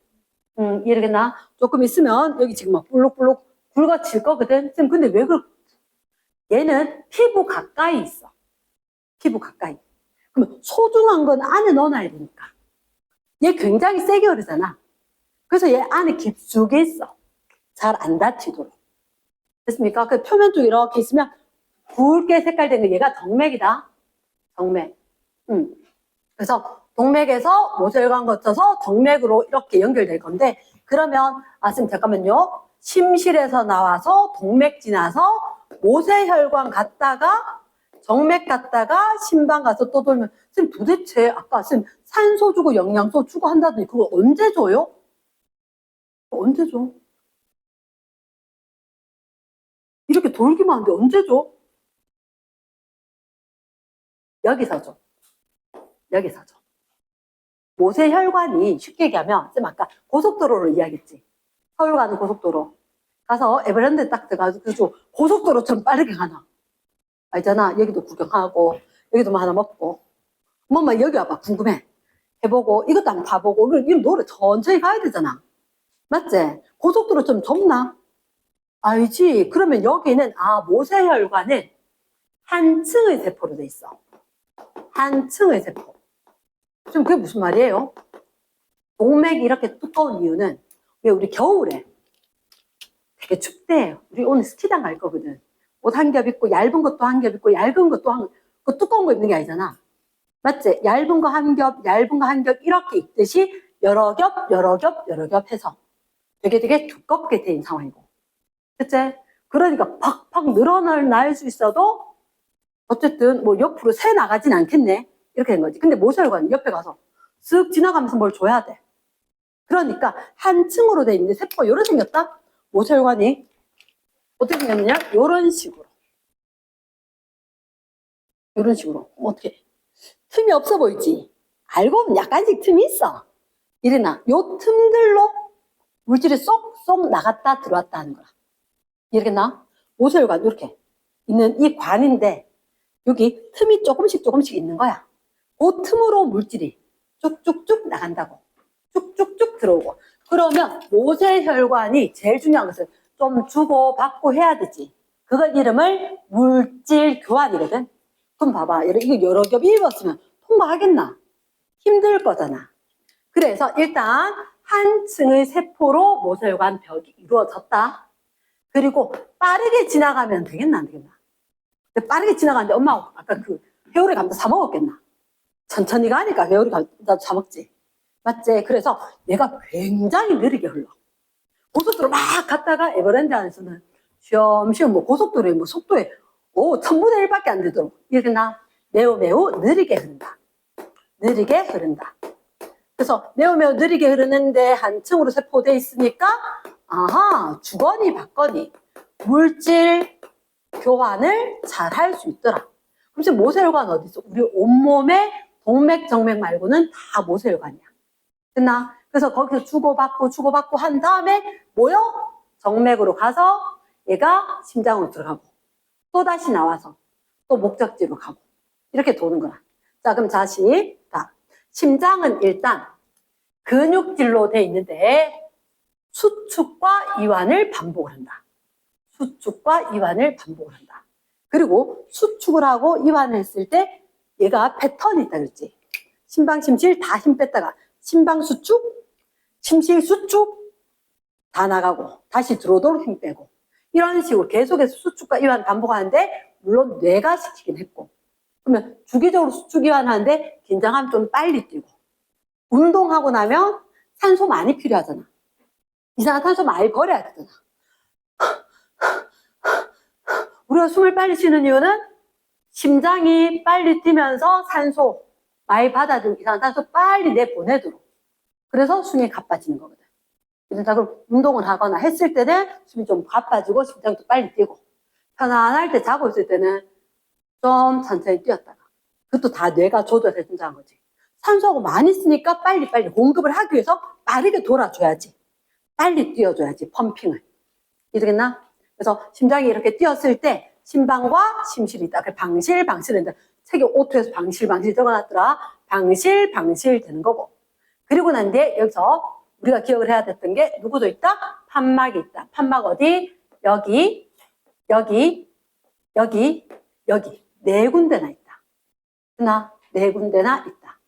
이해되겠나? 조금 있으면 여기 지금 막 볼록볼록 굵어질 거거든. 쌤 근데 왜 얘는 피부 가까이 있어. 피부 가까이. 그러면 소중한 건 안에 넣어놔야 되니까. 얘 굉장히 세게 흐르잖아. 그래서 얘 안에 깊숙이 있어. 잘 안 다치도록. 됐습니까? 그 표면 쪽 이렇게 있으면 굵게 색깔된 거 얘가 정맥이다. 정맥. 그래서 동맥에서 모세혈관 거쳐서 정맥으로 이렇게 연결될 건데 그러면 쌤 잠깐만요. 심실에서 나와서 동맥 지나서 모세혈관 갔다가 정맥 갔다가 심방 가서 또 돌면 쌤 도대체 아까 쌤 산소 주고 영양소 주고 한다더니 그거 언제 줘요? 언제 줘? 이렇게 돌기만 하는데 언제 줘? 여기서 줘. 여기서 줘. 모세혈관이 쉽게 얘기하면 쌤 아까 고속도로를 이야기했지. 서울 가는 고속도로 가서 에버랜드 딱 들어가서 고속도로처럼 빠르게 가나. 알잖아. 여기도 구경하고 여기도 뭐 하나 먹고 뭐만 여기 와봐. 궁금해. 해보고 이것도 한번 봐보고 이거 노래 천천히 가야 되잖아. 맞지? 고속도로 좀 좁나? 알지? 그러면 여기는 모세혈관은 한 층의 세포로 돼 있어. 한 층의 세포. 지금 그게 무슨 말이에요? 동맥이 이렇게 두꺼운 이유는 왜 우리 겨울에 되게 춥대. 우리 오늘 스키장 갈 거거든. 옷 한 겹 입고 얇은 것도 한 겹 입고 얇은 것도 그 두꺼운 거 입는 게 아니잖아. 맞지? 얇은 거 한 겹, 얇은 거 한 겹 이렇게 입듯이 여러 겹 해서 되게 두껍게 된 상황이고. 그치? 그러니까 팍팍 늘어날 수 있어도 어쨌든 뭐 옆으로 새 나가진 않겠네. 이렇게 된 거지. 근데 모세혈관 옆에 가서 쓱 지나가면서 뭘 줘야 돼. 그러니까 한 층으로 돼 있는데 세포가 요렇게 생겼다? 모세혈관이 어떻게 생겼느냐? 요런 식으로. 이런 식으로. 어떻게? 틈이 없어 보이지? 알고 보면 약간씩 틈이 있어. 이래나, 요 틈들로 물질이 쏙쏙 나갔다 들어왔다 하는 거야. 이렇게 나? 모세혈관, 이렇게 있는 이 관인데, 여기 틈이 조금씩 있는 거야. 그 틈으로 물질이 쭉쭉쭉 나간다고. 쭉쭉쭉 들어오고. 그러면 모세혈관이 제일 중요한 것은 좀 주고받고 해야 되지. 그걸 이름을 물질 교환이거든. 그럼 봐봐. 이거 여러 겹 읽었으면 통과하겠나? 힘들 거잖아. 그래서 일단 한 층의 세포로 모세혈관 벽이 이루어졌다. 그리고 빠르게 지나가면 되겠나 안 되겠나? 근데 빠르게 지나가는데 엄마가 아까 그 회오리 감자 사 먹었겠나? 천천히 가니까 회오리 감자 사 먹지. 맞지? 그래서 얘가 굉장히 느리게 흘러. 고속도로 막 갔다가 에버랜드 안에서는 쉬엄쉬엄 뭐 고속도로에 뭐 속도에 1000분의 1밖에 안 되도록 이렇게 매우 느리게 흐른다. 느리게 흐른다. 그래서 매우 느리게 흐르는데 한 층으로 세포돼 있으니까 아하, 주거니 받거니 물질 교환을 잘 할 수 있더라. 그럼 지금 모세혈관 어디 있어? 우리 온몸에 동맥, 정맥 말고는 다 모세혈관이야. 됐나? 그래서 거기서 주고받고 한 다음에 뭐요? 정맥으로 가서 얘가 심장으로 들어가고 또 다시 나와서 또 목적지로 가고 이렇게 도는 거야. 자, 그럼 다시 심장은 일단 근육질로 돼 있는데 수축과 이완을 반복을 한다. 수축과 이완을 반복을 한다. 그리고 수축을 하고 이완을 했을 때 얘가 패턴이 있다 그랬지. 심방, 심실 다 힘 뺐다가 심방 수축, 심실 수축 다 나가고 다시 들어오도록 힘 빼고 이런 식으로 계속해서 수축과 이완 반복하는데 물론 뇌가 시키긴 했고 그러면 주기적으로 수축 이완하는데 긴장하면 좀 빨리 뛰고 운동하고 나면 산소 많이 필요하잖아. 이산화탄소 많이 버려야 되잖아. 우리가 숨을 빨리 쉬는 이유는 심장이 빨리 뛰면서 산소 많이 받아들이고 이산화탄소 빨리 내보내도록. 그래서 숨이 가빠지는 거거든. 그래서 그럼 운동을 하거나 했을 때는 숨이 좀 가빠지고 심장도 빨리 뛰고 편안할 때 자고 있을 때는 좀 천천히 뛰었다가 그것도 다 뇌가 조절해 준다는 거지. 산소가 많이 쓰니까 빨리 공급을 하기 위해서 빠르게 돌아줘야지. 빨리 뛰어줘야지, 펌핑을. 이러겠나? 그래서 심장이 이렇게 뛰었을 때 심방과 심실이 있다. 그 방실인데 책에 오토에서 방실 적어놨더라. 방실 되는 거고. 그리고 난 뒤에 여기서 우리가 기억을 해야 됐던 게 누구도 있다? 판막이 있다. 판막 어디? 여기. 네 군데나 있다. 네 군데나 있다.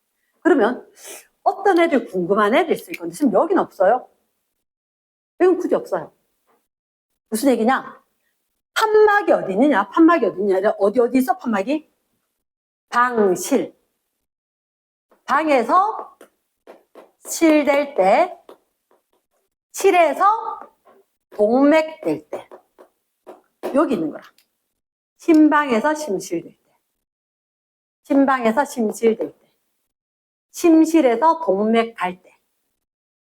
그러면 어떤 애들 궁금한 애들 있을 건데 지금 여기는 없어요. 여기는 굳이 없어요. 무슨 얘기냐? 판막이 어디 있느냐? 어디 있어? 판막이? 방실. 방에서 실 될 때, 실에서 동맥 될 때. 여기 있는 거라. 심방에서 심실 될 때. 심방에서 심실 될 때. 심실에서 동맥 갈 때.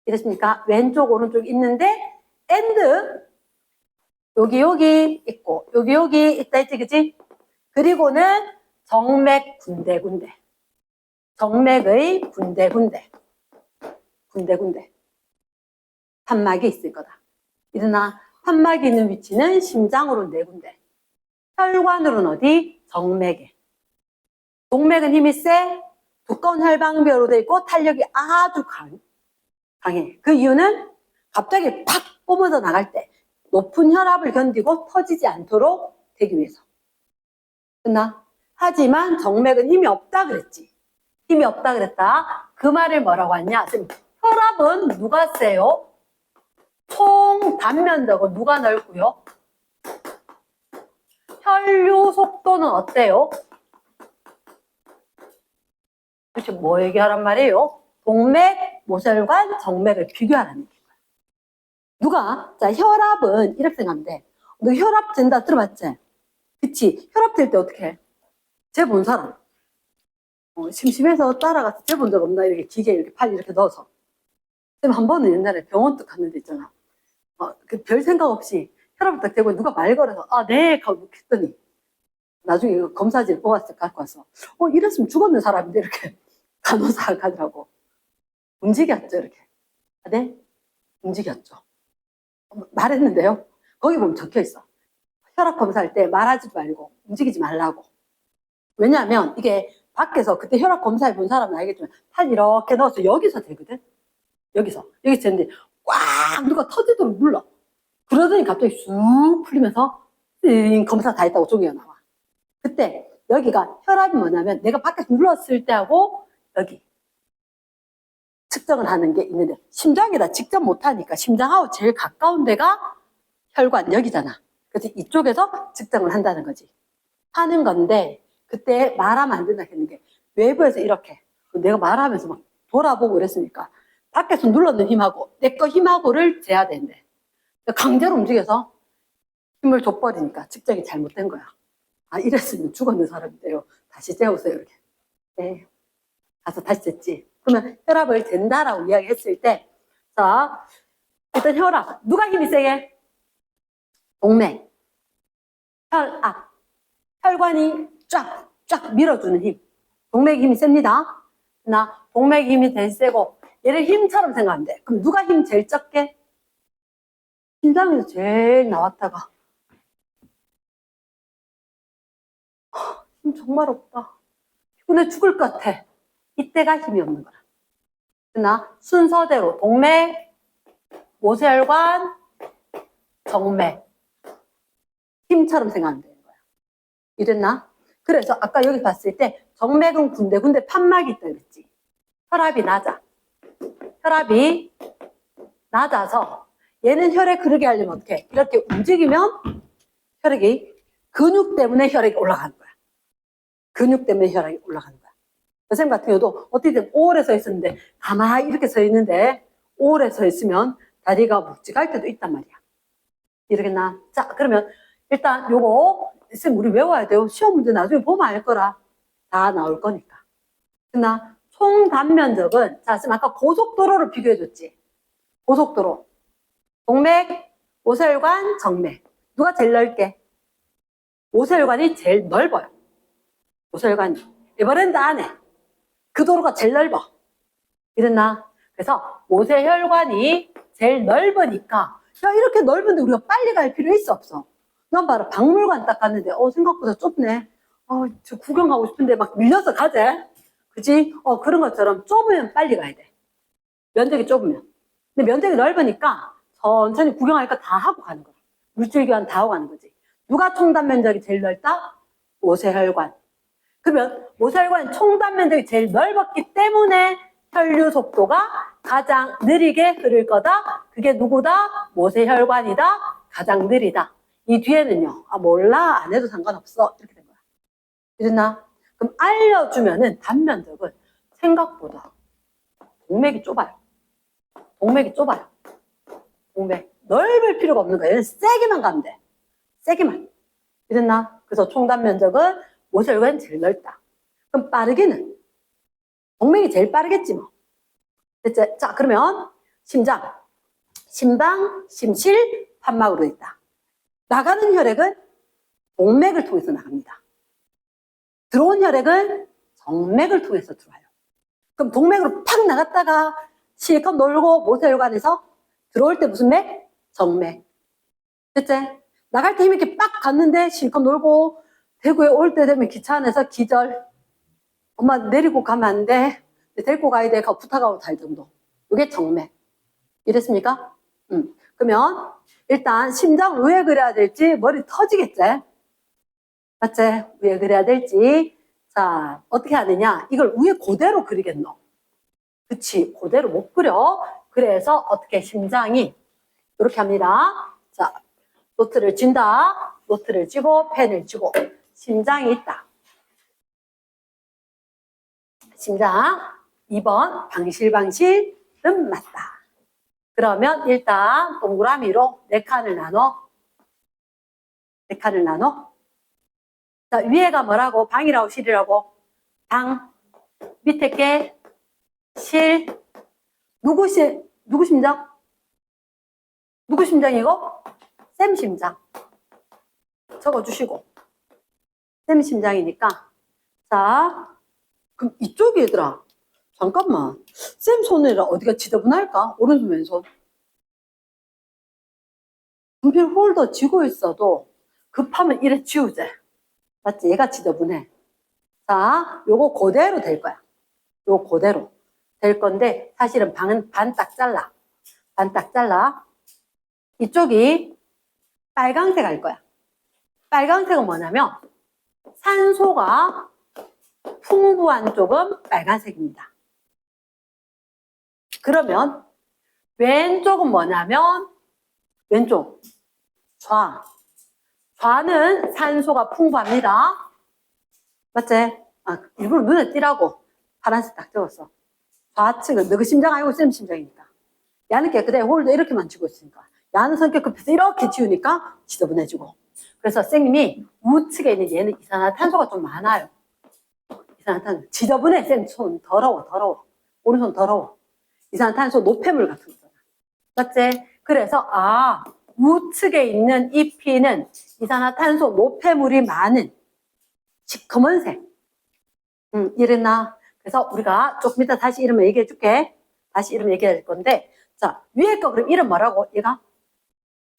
이렇습니까? 왼쪽, 오른쪽 있는데, 여기 있고, 여기 있다 했지, 그치? 그리고는 정맥 군데군데. 정맥의 군데군데. 판막이 있을 거다. 일어나, 판막이 있는 위치는 심장으로 네 군데. 혈관으로는 어디? 정맥에. 동맥은 힘이 세, 두꺼운 혈방벽으로 돼 있고 탄력이 아주 강해. 그 이유는 갑자기 팍 뿜어져 나갈 때 높은 혈압을 견디고 터지지 않도록 되기 위해서. 끝나? 하지만 정맥은 힘이 없다 그랬지. 힘이 없다 그랬다. 그 말을 뭐라고 하냐? 지금 혈압은 누가 세요? 총 단면적은 누가 넓고요? 혈류 속도는 어때요? 도대체 뭐 얘기하란 말이에요? 동맥, 모세혈관, 정맥을 비교하라는 얘기예요. 자, 혈압은 이렇게 생각하면 돼. 너 혈압 잰다 들어봤지? 그치? 혈압 잴 때 어떻게 해? 재본 사람. 심심해서 따라가서 재본 적 없나? 이렇게 기계 이렇게 팔 이렇게 넣어서. 쌤 한 번은 옛날에 병원 딱 갔는데 있잖아. 그 별 생각 없이 혈압을 딱 재고 누가 말 걸어서 네! 하고 했더니 나중에 이거 검사지를 뽑았을 때 갖고 와서 이랬으면 죽었는 사람인데 이렇게 간호사가 하더라고. 움직였죠 이렇게. 네? 움직였죠. 말했는데요. 거기 보면 적혀 있어. 혈압 검사할 때 말하지 말고 움직이지 말라고. 왜냐하면 이게 밖에서 그때 혈압 검사해 본 사람은 알겠지만 팔 이렇게 넣어서 여기서 되거든. 여기서 되는데 꽉 누가 터지도록 눌러. 그러더니 갑자기 쑥 풀리면서 검사 다 했다고 종이가 나와. 그때 여기가 혈압이 뭐냐면 내가 밖에서 눌렀을 때하고 여기 측정을 하는 게 있는데 심장에다 직접 못하니까 심장하고 제일 가까운 데가 혈관 여기잖아. 그래서 이쪽에서 측정을 한다는 거지. 하는 건데 그때 말하면 안 된다 했는 게 외부에서 이렇게 내가 말하면서 막 돌아보고 그랬으니까 밖에서 눌렀는 힘하고 내 거 힘하고를 재야 된대. 강제로 움직여서 힘을 줘버리니까 측정이 잘못된 거야. 이랬으면 죽었는 사람인데요. 다시 재우세요 이렇게. 네. 가서 다시 쟀지. 그러면 혈압을 잰다라고 이야기했을 때, 자 일단 혈압 누가 힘이 세게? 동맥, 혈압, 혈관이 쫙 밀어주는 힘. 동맥 힘이 셉니다. 동맥 힘이 제일 세고 얘를 힘처럼 생각하면 돼. 그럼 누가 힘 제일 적게? 심장에서 제일 나왔다가 힘 정말 없다. 피곤해 죽을 것 같아. 이때가 힘이 없는 거야. 순서대로 동맥, 모세혈관, 정맥 힘처럼 생각하면 되는 거야. 이랬나? 그래서 아까 여기 봤을 때 정맥은 군데군데 판막이 있다 그랬지. 혈압이 낮아. 혈압이 낮아서 얘는 혈액 흐르게 하려면 어떻게? 이렇게 움직이면 혈액이 근육 때문에 혈액이 올라가는 거야. 근육 때문에 혈액이 올라가는 거야. 선생님 같은 경우도 어떻게든 오래 서 있었는데 가만히 이렇게 서 있는데 오래 서 있으면 다리가 묵직할 때도 있단 말이야. 이러겠나? 자, 그러면 일단 요거 선생님 우리 외워야 돼요. 시험 문제 나중에 보면 알 거라. 다 나올 거니까. 총 단면적은 자, 지금 아까 고속도로를 비교해 줬지. 고속도로. 동맥, 모세혈관, 정맥. 누가 제일 넓게? 모세혈관이 제일 넓어요. 모세혈관이. 에버랜드 안에. 그 도로가 제일 넓어. 이랬나? 그래서 모세혈관이 제일 넓으니까 야 이렇게 넓은데 우리가 빨리 갈 필요 있어 없어? 난 봐라 박물관 딱 갔는데 생각보다 좁네. 저 구경하고 싶은데 막 밀려서 가재. 그지? 그런 것처럼 좁으면 빨리 가야 돼. 면적이 좁으면. 근데 면적이 넓으니까 천천히 구경할 거 다 하고 가는 거야. 물질 교환 다 하고 가는 거지. 누가 총단 면적이 제일 넓다? 모세혈관. 그러면 모세혈관 총단 면적이 제일 넓었기 때문에 혈류 속도가 가장 느리게 흐를 거다. 그게 누구다? 모세혈관이다. 가장 느리다. 이 뒤에는요. 몰라. 안 해도 상관없어. 이렇게 된 거야. 이랬나? 그럼 알려주면은 단면적은 생각보다 동맥이 좁아요. 동맥이 좁아요. 동맥. 넓을 필요가 없는 거야. 얘는 세게만 가면 돼. 세게만. 이랬나? 그래서 총단 면적은 모세혈관이 제일 넓다. 그럼 빠르게는 동맥이 제일 빠르겠지 뭐. 됐지? 자, 그러면 심장, 심방, 심실, 판막으로 있다. 나가는 혈액은 동맥을 통해서 나갑니다. 들어온 혈액은 정맥을 통해서 들어와요. 그럼 동맥으로 팍 나갔다가 실컷 놀고 모세혈관에서 들어올 때 무슨 맥? 정맥. 됐지? 나갈 때 힘 있게 빡 갔는데 실컷 놀고 대구에 올 때 되면 기차 안에서 기절. 엄마 내리고 가면 안 돼. 데리고 가야 돼. 부탁하고 갈 정도. 이게 정맥. 이랬습니까? 그러면 일단 심장 왜 그래야 될지 머리 터지겠지? 맞지? 왜 그래야 될지. 자, 어떻게 하느냐? 이걸 위에 그대로 그리겠노? 그치, 그대로 못 그려. 그래서 어떻게 심장이 이렇게 합니다. 자, 노트를 쥔다. 노트를 쥐고 펜을 쥐고 심장이 있다. 심장 2번 방실방실은 맞다. 그러면 일단 동그라미로 4칸을 나눠. 4칸을 나눠. 자, 위에가 뭐라고? 방이라고 실이라고? 방. 밑에 게 실. 누구 심장? 누구 심장이고? 쌤 심장. 적어주시고. 쌤 심장이니까. 자, 그럼 이쪽이 얘들아. 잠깐만. 쌤 손이라 어디가 지저분할까? 오른손, 왼손. 분필 홀더 쥐고 있어도 급하면 이래 쥐우재. 맞지? 얘가 지저분해. 자, 요거 그대로 될 거야. 요거 그대로 될 건데, 사실은 반 딱 잘라. 반 딱 잘라. 이쪽이 빨강색 할 거야. 빨강색은 뭐냐면, 산소가 풍부한 쪽은 빨간색입니다. 그러면 왼쪽은 뭐냐면 왼쪽 좌는 산소가 풍부합니다. 맞지? 일부러 눈에 띄라고 파란색 딱 적었어. 좌측은 너그 심장 아니고 쌤 심장이니까. 야는 깨끗해. 홀도 이렇게만 쥐고 있으니까. 야는 성격 급해서 이렇게 쥐우니까 지저분해지고. 그래서 쌤님이 우측에 있는 얘는 이산화탄소가 좀 많아요. 이산화탄소. 지저분해. 쌤 손 더러워. 오른손 더러워. 이산화탄소 노폐물 같은 거잖아. 맞지? 그래서 우측에 있는 이 피는 이산화탄소 노폐물이 많은 시커먼색. 이랬나? 그래서 우리가 조금 이따 다시 이름 얘기해 줄게. 다시 이름 얘기할 건데, 자, 위에 거 그럼 이름 뭐라고? 얘가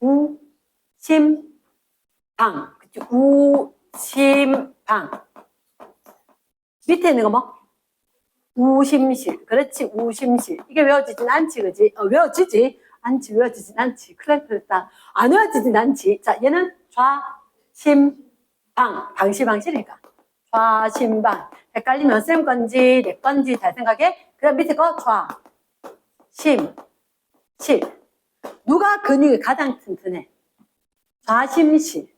우심방. 그치? 우심방. 밑에 있는 거 뭐? 우심실. 그렇지, 우심실. 이게 외워지진 않지, 그지? 외워지지? 않지, 외워지진 않지. 큰일 났다. 안 외워지진 않지. 자, 얘는 좌심방. 방시방실이니까. 좌심방. 헷갈리면 쌤 건지, 내 건지 잘 생각해. 그 다음 밑에 거 좌심실. 누가 근육이 가장 튼튼해? 좌심실.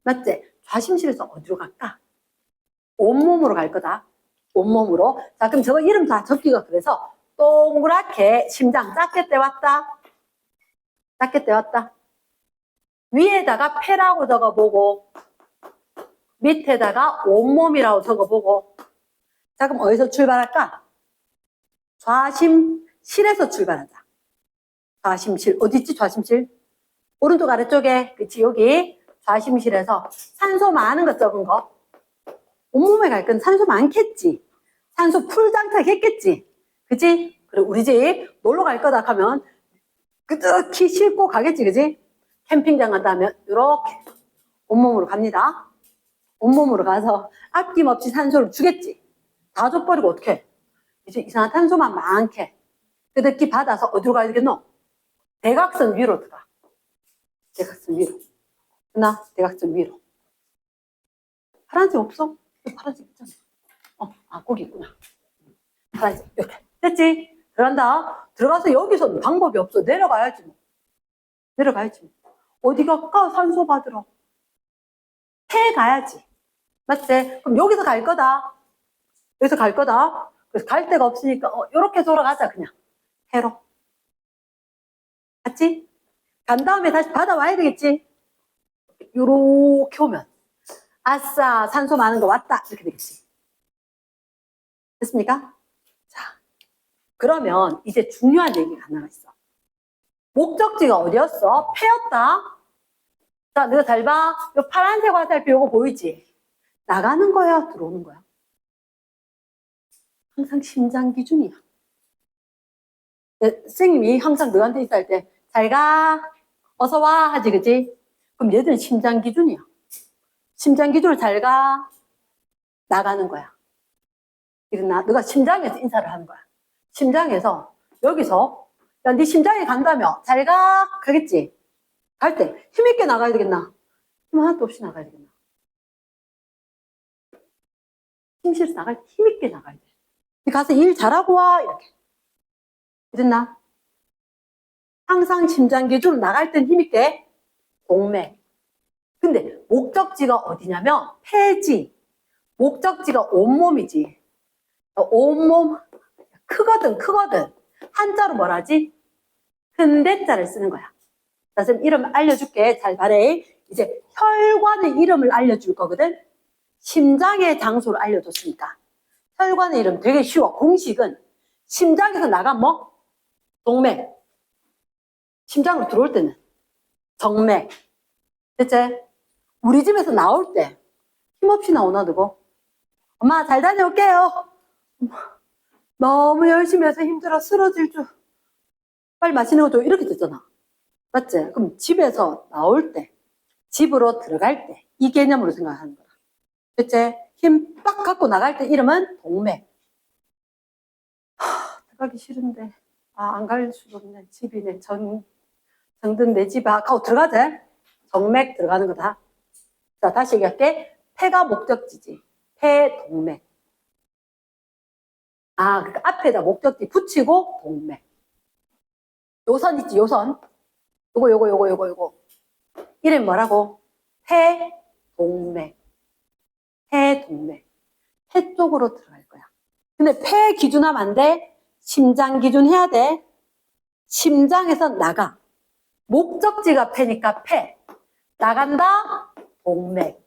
맞지? 좌심실에서 어디로 갈까? 온몸으로 갈 거다. 온몸으로. 자, 그럼 저거 이름 다 적기가 그래서 동그랗게 심장 작게 떼왔다. 작게 떼왔다. 위에다가 폐라고 적어보고 밑에다가 온몸이라고 적어보고. 자, 그럼 어디서 출발할까? 좌심실에서 출발하자. 좌심실. 어디 있지, 좌심실? 오른쪽 아래쪽에. 그치, 여기. 좌심실에서 산소 많은 거 적은 거. 온몸에 갈 건 산소 많겠지. 산소 풀 장착했겠지. 그치? 그리고 우리 집 놀러 갈 거다 하면 끄덕히 싣고 가겠지. 그치? 캠핑장 간다 하면 이렇게 온몸으로 갑니다. 온몸으로 가서 아낌없이 산소를 주겠지. 다 줘버리고 어떡해? 이제 이산화탄소만 많게 끄덕히 받아서 어디로 가야 되겠노? 대각선 위로 들어가. 대각선 위로. 나 대각선 위로. 파란색 없어? 파란색 있잖아. 거기 있구나. 파란색. 이렇게. 됐지? 들어간다. 들어가서 여기서 방법이 없어. 내려가야지 뭐. 내려가야지 뭐. 어디 갈까? 산소 받으러. 폐 가야지. 맞지? 그럼 여기서 갈 거다. 여기서 갈 거다. 그래서 갈 데가 없으니까 요렇게 돌아가자 그냥. 폐로. 맞지? 간 다음에 다시 받아와야 되겠지? 요렇게 오면 아싸 산소 많은 거 왔다 이렇게 되겠지. 됐습니까? 자, 그러면 이제 중요한 얘기가 하나 있어. 목적지가 어디였어? 폐였다. 자, 너가 잘 봐. 요 파란색 화살표 요거 보이지? 나가는 거야? 들어오는 거야? 항상 심장 기준이야. 선생님이 항상 너한테 있을 때 잘 가, 어서 와 하지, 그치? 그럼 얘들은 심장 기준이야. 심장 기준으로 잘 가, 나가는 거야. 일어나, 너가 심장에서 인사를 하는 거야. 심장에서, 여기서, 야, 네 심장에 간다며, 잘 가, 가겠지? 갈 때, 힘있게 나가야 되겠나? 힘 하나도 없이 나가야 되겠나? 힘실에서 나갈 때 힘있게 나가야 돼. 가서 일 잘하고 와, 이렇게. 이랬나? 항상 심장 기준으로 나갈 땐 힘있게, 동맥. 근데 목적지가 어디냐면 폐지. 목적지가 온몸이지. 온몸 크거든. 한자로 뭐라지? 흔대자를 쓰는 거야. 자, 선생님 이름 알려줄게. 잘 말해. 이제 혈관의 이름을 알려줄 거거든. 심장의 장소를 알려줬으니까. 혈관의 이름 되게 쉬워. 공식은 심장에서 나간 뭐? 동맥. 심장으로 들어올 때는 정맥. 됐지? 우리 집에서 나올 때 힘없이 나오나 누구? 엄마 잘 다녀올게요. 너무 열심히 해서 힘들어 쓰러질 줄. 빨리 맛있는 거 줘. 이렇게 됐잖아. 맞지? 그럼 집에서 나올 때, 집으로 들어갈 때, 이 개념으로 생각하는 거야. 그치? 힘 빡 갖고 나갈 때 이름은 동맥. 들어가기 싫은데. 안 갈 수도 없네. 집이네. 정든 내 집 하고 들어가지? 정맥 들어가는 거다. 자, 다시 얘기할게. 폐가 목적지지. 폐, 동맥. 그러니까 앞에다 목적지 붙이고 동맥. 요선 있지, 요선. 요거. 이름 뭐라고? 폐, 동맥. 폐, 동맥. 폐 쪽으로 들어갈 거야. 근데 폐 기준하면 안 돼. 심장 기준 해야 돼. 심장에서 나가. 목적지가 폐니까 폐. 나간다. 동맥.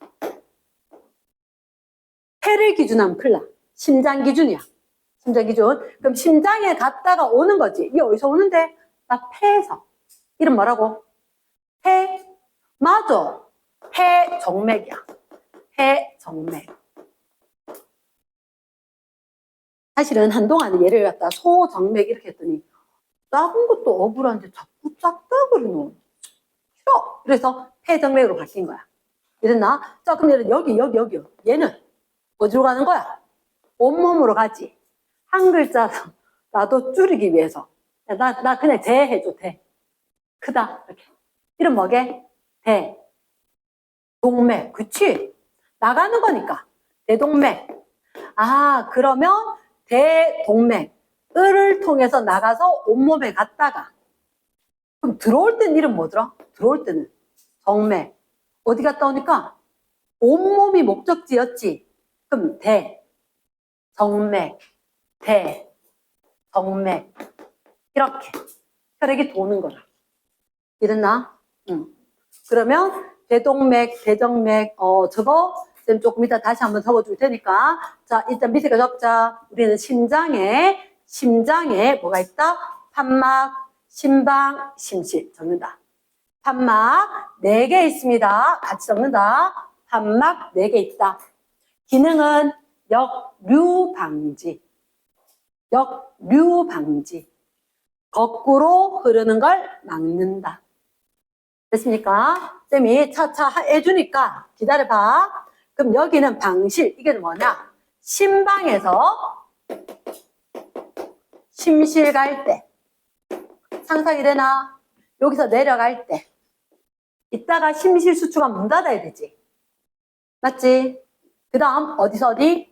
폐를 기준하면 큰일 나. 심장 기준이야. 심장 기준. 그럼 심장에 갔다가 오는 거지. 이게 어디서 오는데? 나 폐에서. 이름 뭐라고? 폐. 맞아. 폐 정맥이야. 폐 정맥. 사실은 한동안 예를 갖다 소정맥 이렇게 했더니 작은 것도 억울한데 자꾸 작다 그러노. 싫어. 그래서 폐정맥으로 바뀐 거야. 이랬나? 자, 그럼 여기. 얘는 어디로 가는 거야? 온몸으로 가지. 한 글자 나도 줄이기 위해서. 나 그냥 대 해줘, 대. 크다. 이렇게. 이름 뭐게? 대. 동맥. 그치? 나가는 거니까. 대동맥. 그러면 대동맥을 통해서 나가서 온몸에 갔다가. 그럼 들어올 때는 이름 뭐더라? 들어올 때는 정맥. 어디 갔다 오니까? 온몸이 목적지였지. 그럼 대, 정맥, 대, 정맥. 이렇게 혈액이 도는 거라. 이랬나? 그러면 대동맥, 대정맥, 저거 쌤 조금 이따 다시 한번 적어줄 테니까. 자, 일단 밑에 거 적자. 우리는 심장에 뭐가 있다? 판막, 심방, 심실 적는다. 판막 4개 있습니다. 같이 적는다. 판막 4개 있다. 기능은 역류 방지. 거꾸로 흐르는 걸 막는다. 됐습니까? 쌤이 차차 해주니까 기다려봐. 그럼 여기는 방실. 이게 뭐냐? 심방에서 심실 갈 때. 상상이 되나? 여기서 내려갈 때. 이따가 심실 수추가 문 닫아야 되지. 맞지? 그 다음 어디?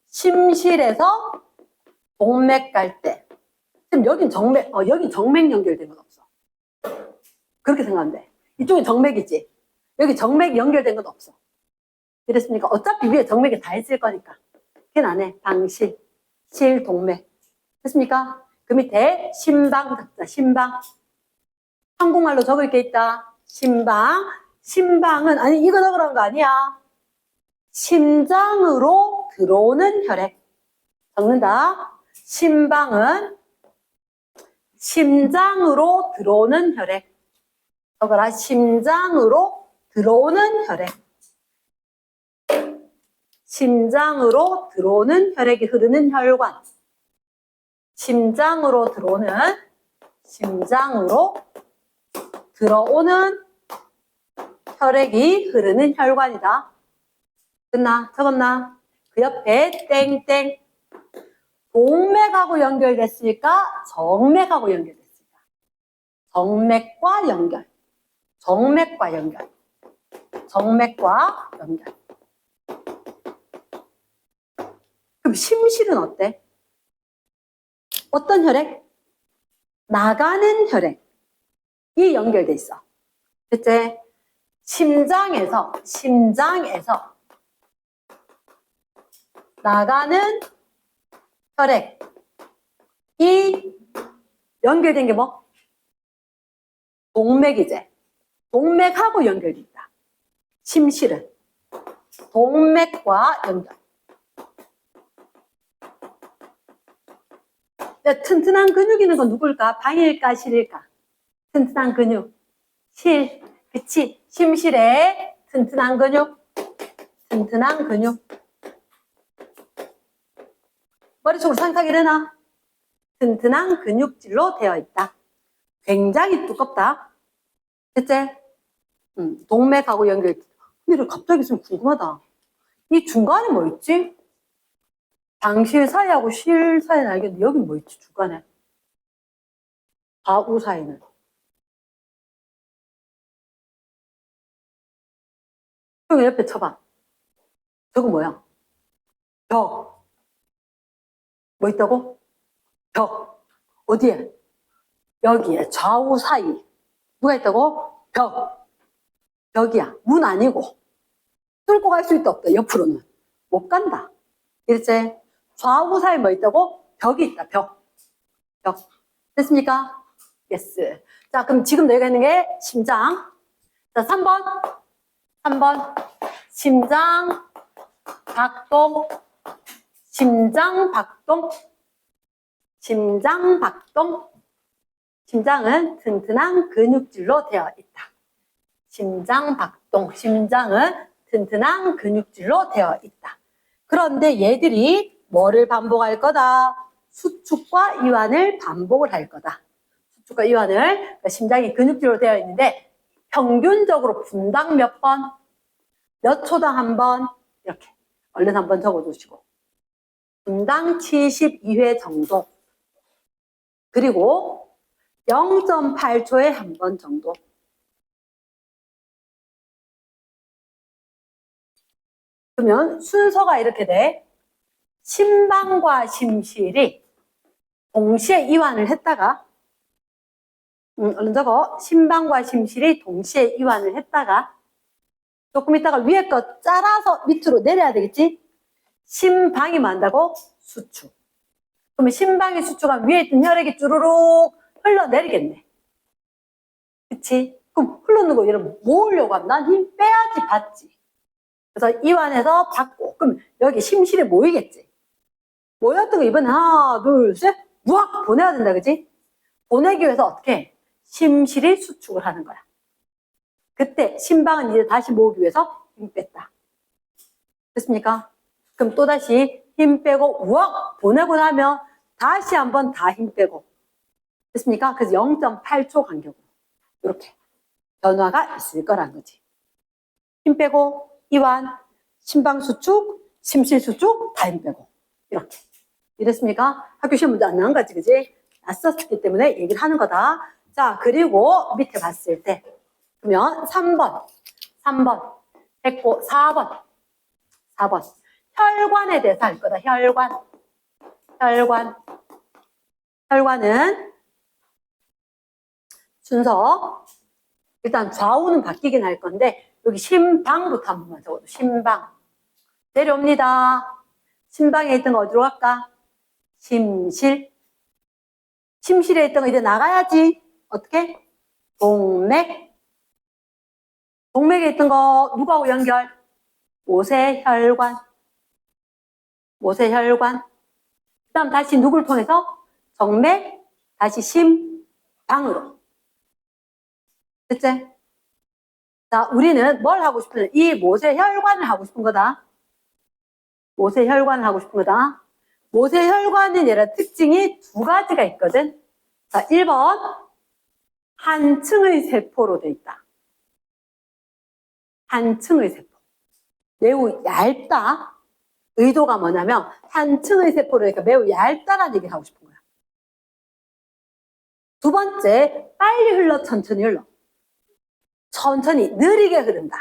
심실에서 동맥 갈 때. 지금 여긴 정맥 연결된 건 없어. 그렇게 생각하면 돼. 이쪽은 정맥이지. 여기 정맥 연결된 건 없어. 이랬습니까? 어차피 위에 정맥이 다 있을 거니까. 그건 안 해. 방실, 실, 동맥. 됐습니까? 그 밑에 심방 적자. 심방. 한국말로 적을 게 있다. 심방. 심방은 이거 적으라는 거 아니야. 심장으로 들어오는 혈액. 적는다. 심방은 심장으로 들어오는 혈액. 적어라. 심장으로 들어오는 혈액. 심장으로 들어오는 혈액이 흐르는 혈관. 심장으로 들어오는 혈액이 흐르는 혈관이다. 끝나? 적었나? 그 옆에 땡땡. 동맥하고 연결됐으니까 정맥하고 연결됐습니다. 정맥과 연결. 그럼 심실은 어때? 어떤 혈액? 나가는 혈액이 연결돼 있어. 그치? 심장에서 나가는 혈액이 연결된 게 뭐? 동맥이지. 동맥하고 연결돼 있다. 심실은 동맥과 연결. 튼튼한 근육 있는 건 누굴까? 방일까, 실일까? 튼튼한 근육. 실. 그치? 심실에 튼튼한 근육. 튼튼한 근육. 머릿속으로 상상이 되나? 튼튼한 근육질로 되어 있다. 굉장히 두껍다. 됐지? 동맥하고 연결. 근데 갑자기 좀 궁금하다. 이 중간에 뭐 있지? 당실 사이하고 실 사이는 알겠는데 여기 뭐 있지? 중간에. 좌우 사이는. 여기 옆에 쳐봐. 저거 뭐야? 벽. 뭐 있다고? 벽. 어디에? 여기에 좌우 사이. 누가 있다고? 벽. 벽이야. 문 아니고. 뚫고 갈 수 있다 없다. 옆으로는. 못 간다. 이랬지? 좌우 사이 뭐 있다고? 벽이 있다. 벽. 벽. 됐습니까? 예스. 자, 그럼 지금 내가 있는 게 심장. 자, 3번. 3번. 심장 박동. 심장 박동. 심장 박동. 심장은 튼튼한 근육질로 되어 있다. 심장 박동. 심장은 튼튼한 근육질로 되어 있다. 그런데 얘들이 뭐를 반복할 거다? 수축과 이완을 반복을 할 거다. 수축과 이완을. 그러니까 심장이 근육질로 되어 있는데 평균적으로 분당 몇 번? 몇 초당 한 번? 이렇게 얼른 한번 적어두시고 분당 72회 정도. 그리고 0.8초에 한 번 정도. 그러면 순서가 이렇게 돼. 심방과 심실이 동시에 이완을 했다가 얼른 적어. 심방과 심실이 동시에 이완을 했다가 조금 있다가 위에 거 짜라서 밑으로 내려야 되겠지? 심방이 만다고? 수축. 그러면 심방이 수축하면 위에 있던 혈액이 쭈루룩 흘러내리겠네. 그치? 그럼 흘러는 거 이러면 모으려고 하면 난 힘 빼야지 받지. 그래서 이완해서 받고 그럼 여기 심실에 모이겠지. 모였던 거 이번에 하나 둘 셋 우악 보내야 된다. 그치? 보내기 위해서 어떻게 해? 심실이 수축을 하는 거야. 그때 심방은 이제 다시 모으기 위해서 힘 뺐다. 됐습니까? 그럼 또다시 힘 빼고 우악 보내고 나면 다시 한번 다 힘 빼고. 됐습니까? 그래서 0.8초 간격으로 이렇게 변화가 있을 거란 거지. 힘 빼고 이완, 심방 수축, 심실 수축, 다 힘 빼고 이렇게. 이랬습니까? 학교 시험 문제 안 나온 거지, 그지? 낯섰기 때문에 얘기를 하는 거다. 자, 그리고 밑에 봤을 때 그러면 3번 했고 4번 혈관에 대해서 할 거다. 혈관은 순서 일단 좌우는 바뀌긴 할 건데 여기 심방부터 한 번만 적어도. 심방 내려옵니다. 심방에 있던 거 어디로 갈까? 심실에 있던 거 이제 나가야지. 어떻게? 동맥에 있던 거 누구하고 연결? 모세혈관. 그 다음 다시 누굴 통해서? 정맥, 다시 심방으로. 됐지? 자, 우리는 뭘 하고 싶은, 이 모세혈관을 하고 싶은 거다. 모세혈관은 얘랑 특징이 두 가지가 있거든. 자, 1번. 한 층의 세포로 돼 있다. 한 층의 세포. 매우 얇다. 의도가 뭐냐면 한 층의 세포로니까 매우 얇다라는 얘기를 하고 싶은 거야. 두 번째, 빨리 흘러, 천천히 흘러. 천천히, 느리게 흐른다.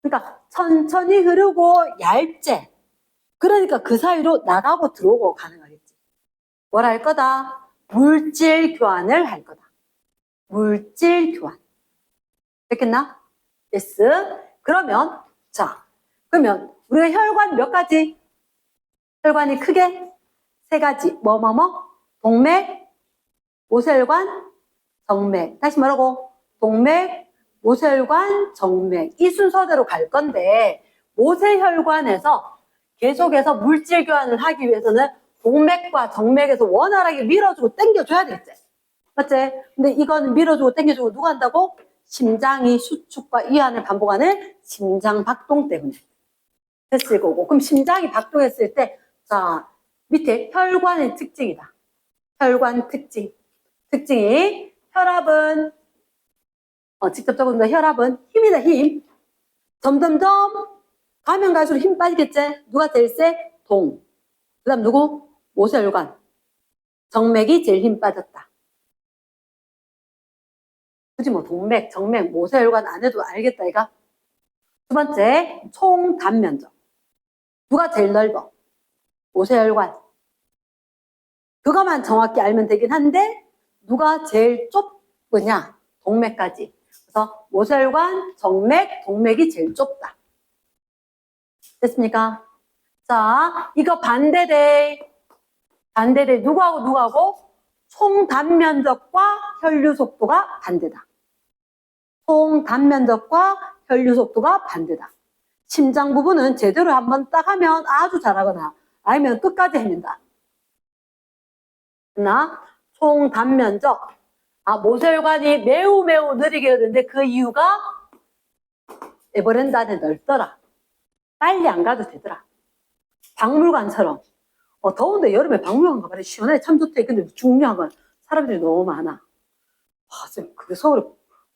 그러니까 천천히 흐르고 얇제. 그러니까 그 사이로 나가고 들어오고 가능하겠지. 뭘 할 거다? 물질 교환을 할 거다. 물질 교환. 됐겠나? 예스. 그러면 그러면 우리가 혈관 몇 가지? 혈관이 크게 세 가지. 동맥, 모세혈관, 정맥. 다시 뭐라고? 동맥, 모세혈관, 정맥. 이 순서대로 갈 건데 모세혈관에서 계속해서 물질 교환을 하기 위해서는 동맥과 정맥에서 원활하게 밀어주고 당겨줘야 되겠지. 맞지? 근데 이거는 밀어주고 당겨주고 누가 한다고? 심장이 수축과 이완을 반복하는 심장 박동 때문에. 됐을 거고. 그럼 심장이 박동했을 때, 자, 밑에 혈관의 특징이다. 혈관 특징. 특징이 혈압은, 직접 적은다. 혈압은 힘이다, 힘. 점점점 가면 갈수록 힘 빠지겠지? 누가 제일 세? 동. 그 다음 누구? 모세혈관. 정맥이 제일 힘 빠졌다. 굳이 뭐 동맥, 정맥, 모세혈관 안 해도 알겠다, 이가. 두 번째, 총 단면적. 누가 제일 넓어? 모세혈관. 그거만 정확히 알면 되긴 한데, 누가 제일 좁으냐? 동맥까지. 그래서 모세혈관, 정맥, 동맥이 제일 좁다. 됐습니까? 자, 이거 반대대. 반대대 누구하고 누구하고? 총 단면적과 혈류 속도가 반대다. 총 단면적과 혈류 속도가 반대다. 심장 부분은 제대로 한번 딱 하면 아주 잘하거나 아니면 끝까지 헤맨다. 나 총 단면적. 모세혈관이 매우 느리게 흐르는데 그 이유가 에버랜드 안에 넓더라. 빨리 안 가도 되더라. 박물관처럼. 더운데 여름에 박물관 가봐라. 시원하게 참 좋대. 근데 중요한 건 사람들이 너무 많아. 쌤, 그게 서울에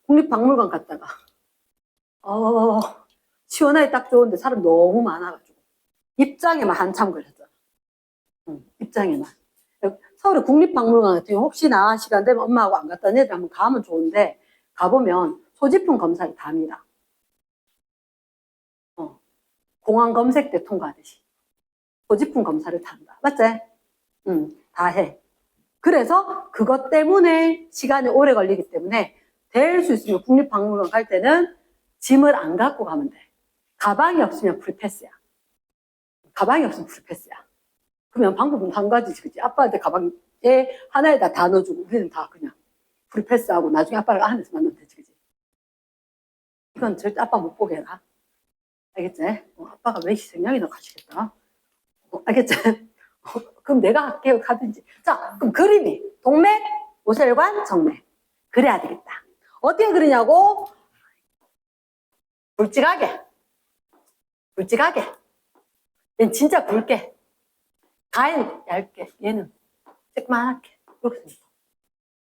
국립박물관 갔다가 시원하게 딱 좋은데 사람 너무 많아가지고 입장에만 한참 걸렸잖아. 입장에만. 서울에 국립박물관 같은 경우 혹시나 시간 되면 엄마하고 안 갔다 애들 한번 가면 좋은데 가보면 소지품 검사를 다 합니다. 공항 검색대 통과하듯이 소지품 검사를 다 한다. 맞지? 다 해. 그래서 그것 때문에 시간이 오래 걸리기 때문에 될 수 있으면 국립박물관 갈 때는 짐을 안 갖고 가면 돼. 가방이 없으면 풀패스야. 가방이 없으면 풀패스야. 그러면 방법은 한 가지지, 그치? 아빠한테 가방에 하나에다 다 넣어주고 우리는 다 그냥 풀패스하고 나중에 아빠랑 안에서 만나면 되지, 그치? 이건 절대 아빠 못 보게 해라. 알겠지? 아빠가 왜 희생양이나 가시겠다. 알겠지? 그럼 내가 할게요, 가든지. 자, 그럼 그림이 동맥, 모세혈관, 정맥. 그래야 되겠다. 어떻게 그리냐고? 굵직하게. 굵직하게. 얘는 진짜 굵게. 가엔 얇게. 얘는 쬐그만하게. 이렇게 생겼어.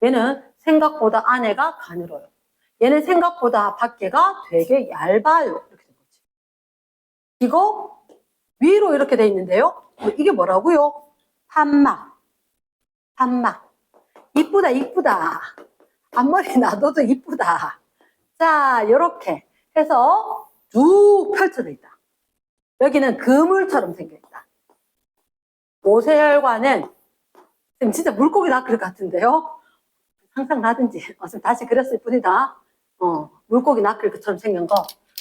얘는 생각보다 안에가 가늘어요. 얘는 생각보다 밖에가 되게 얇아요. 이렇게 된 거지. 이거 위로 이렇게 돼 있는데요. 이게 뭐라고요? 판막. 판막. 이쁘다, 이쁘다. 앞머리 놔둬도 이쁘다. 자, 이렇게 해서 쭉 펼쳐져 있다. 여기는 그물처럼 생겨 있다. 모세혈관은 지금 진짜 물고기 낚을 것 같은데요. 항상 나든지 다시 그렸을 뿐이다. 물고기 낚을 것처럼 생긴 거.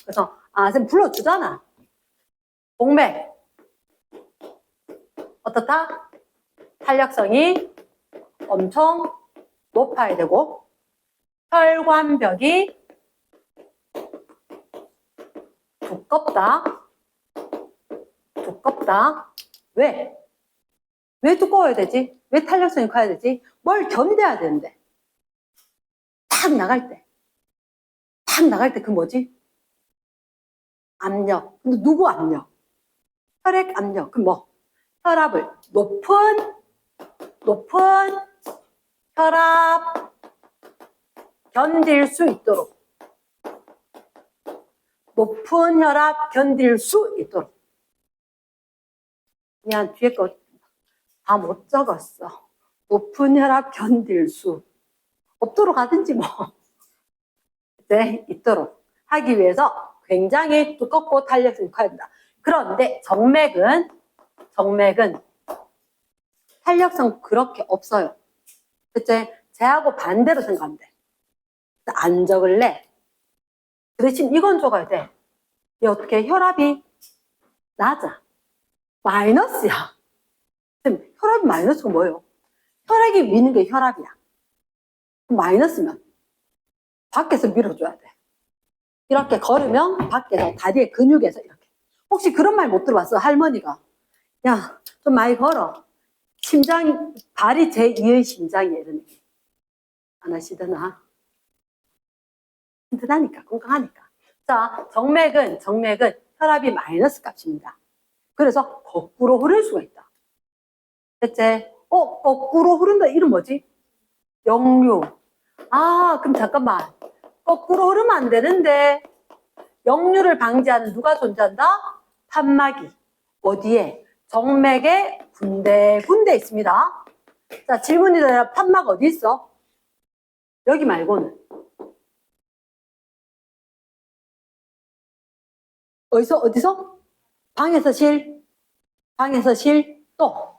그래서 지금 불러주잖아. 동맥 어떻다? 탄력성이 엄청 높아야 되고 혈관벽이 두껍다. 두껍다. 왜? 왜 두꺼워야 되지? 왜 탄력성이 커야 되지? 뭘 견뎌야 되는데. 탁 나갈 때. 탁 나갈 때 그 뭐지? 압력. 근데 누구 압력? 혈액 압력. 그럼 뭐? 혈압을 높은 혈압 견딜 수 있도록. 높은 혈압 견딜 수 있도록. 그냥 뒤에 거 다 못 적었어. 높은 혈압 견딜 수. 없도록 하든지 뭐. 네, 있도록 하기 위해서 굉장히 두껍고 탄력성이 커야 된다. 그런데 정맥은 탄력성 그렇게 없어요. 그치? 쟤하고 반대로 생각하면 돼. 안 적을래. 그 대신 이건 적어야 돼. 얘 어떻게 혈압이 낮아. 마이너스야. 지금 혈압이 마이너스가 뭐예요? 혈액이 미는 게 혈압이야. 마이너스면 밖에서 밀어줘야 돼. 이렇게 걸으면 밖에서 다리의 근육에서 이렇게. 혹시 그런 말 못 들어봤어? 할머니가 야, 좀 많이 걸어. 심장, 발이 제2의 심장이야 이런 얘기 안 하시더나? 든든하니까, 건강하니까. 자, 정맥은 혈압이 마이너스 값입니다. 그래서 거꾸로 흐를 수가 있다. 됐지? 거꾸로 흐른다. 이름 뭐지? 역류. 아, 그럼 잠깐만. 거꾸로 흐르면 안 되는데 역류를 방지하는 누가 존재한다? 판막이. 어디에? 정맥에 군데군데 있습니다. 자, 질문이 되라. 판막 어디 있어? 여기 말고는. 어디서? 방에서 실, 또.